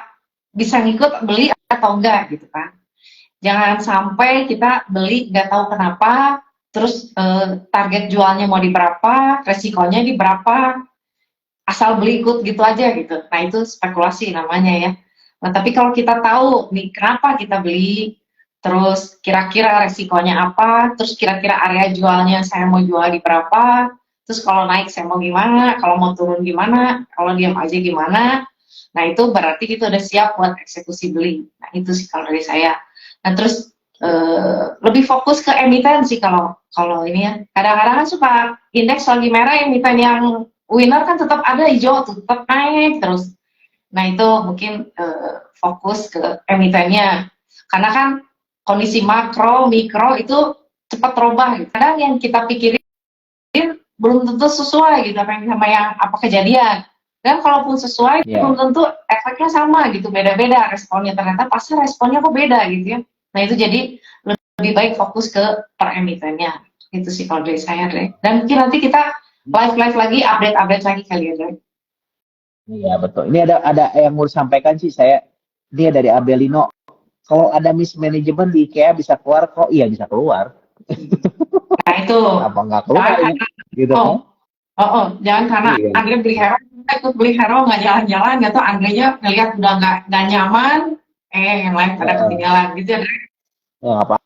ngikut beli atau enggak gitu kan. Jangan sampai kita beli nggak tahu kenapa, terus target jualnya mau di berapa, resikonya di berapa, asal beli ikut gitu aja gitu. Nah itu spekulasi namanya ya. Nah tapi kalau kita tahu nih kenapa kita beli, terus kira-kira resikonya apa, terus kira-kira area jualnya saya mau jual di berapa, terus kalau naik saya mau gimana, kalau mau turun gimana, kalau diam aja gimana. Nah itu berarti kita udah siap buat eksekusi beli. Nah itu sih kalau dari saya. Nah terus lebih fokus ke emiten sih kalau ini ya. Kadang-kadang kan suka indeks lagi merah, emiten yang winner kan tetap ada hijau, tetap naik terus. Nah itu mungkin fokus ke emitennya. Karena kan kondisi makro, mikro itu cepat berubah. Gitu. Kadang yang kita pikirin belum tentu sesuai gitu sama yang apa kejadian. Dan kalaupun sesuai, belum tentu efeknya sama gitu, beda-beda responnya. Ternyata pasar responnya kok beda gitu ya. Nah itu jadi lebih baik fokus ke per emitennya. Itu sih kalau dari saya, Dre. Dan mungkin nanti kita live lagi, update lagi kali ya, Dre. Iya betul. Ini ada yang mau sampaikan sih saya. Ini dari Abelino. Kalau ada mismanagement di IKEA bisa keluar kok? Iya bisa keluar. Nah itu. Apa nggak keluar ya? Gitu kan? Jangan karena Andre beli hero, kita ikut beli hero nggak jalan-jalan, gitu. Andre-nya ngelihat udah nggak nyaman, yang lain pada ketinggalan gitu ya. Ya nggak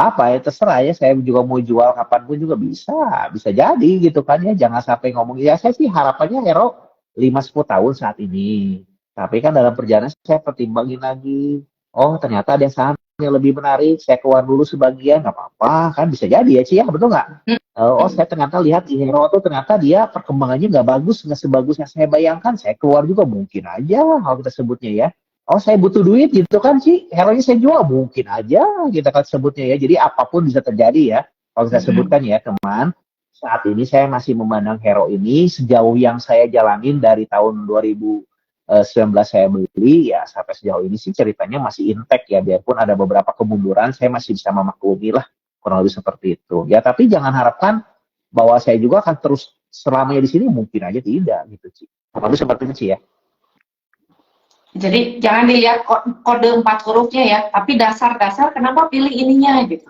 apa ya, terserah ya, saya juga mau jual kapanpun juga bisa jadi gitu kan ya. Jangan sampai ngomong ya, saya sih harapannya hero 5-10 tahun saat ini, tapi kan dalam perjalanan saya pertimbangin lagi, oh ternyata ada saham yang lebih menarik, saya keluar dulu sebagian, nggak apa-apa kan, bisa jadi ya Ci ya, betul nggak? Oh, saya ternyata lihat di Hero tuh ternyata dia perkembangannya nggak bagus, nggak sebagus yang saya bayangkan. Saya keluar juga mungkin aja kalau kita sebutnya ya. Oh, saya butuh duit gitu kan sih. Hero-nya saya jual mungkin aja kita kan sebutnya ya. Jadi apapun bisa terjadi ya. Kalau saya Mm-mm. sebutkan ya teman, saat ini saya masih memandang Hero ini sejauh yang saya jalanin dari tahun 2019 saya beli ya sampai sejauh ini sih ceritanya masih intact ya. Biarpun ada beberapa kemunduran, saya masih bisa memaklumi lah kurang lebih seperti itu. Ya, tapi jangan harapkan bahwa saya juga akan terus selamanya di sini, mungkin aja tidak gitu sih. Kurang lebih seperti itu sih ya. Jadi jangan dilihat kode 4 hurufnya ya, tapi dasar-dasar kenapa pilih ininya gitu.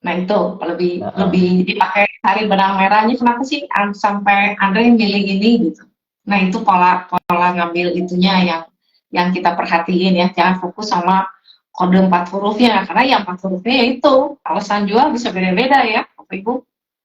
Nah itu lebih Heeh. lebih dipakai cari benang merahnya kenapa sih sampai Andre milih ini gitu. Nah itu pola pola ngambil itunya yang kita perhatiin ya, jangan fokus sama kode 4 hurufnya karena yang 4 hurufnya ya itu alasan jual bisa beda-beda ya Bapak Ibu.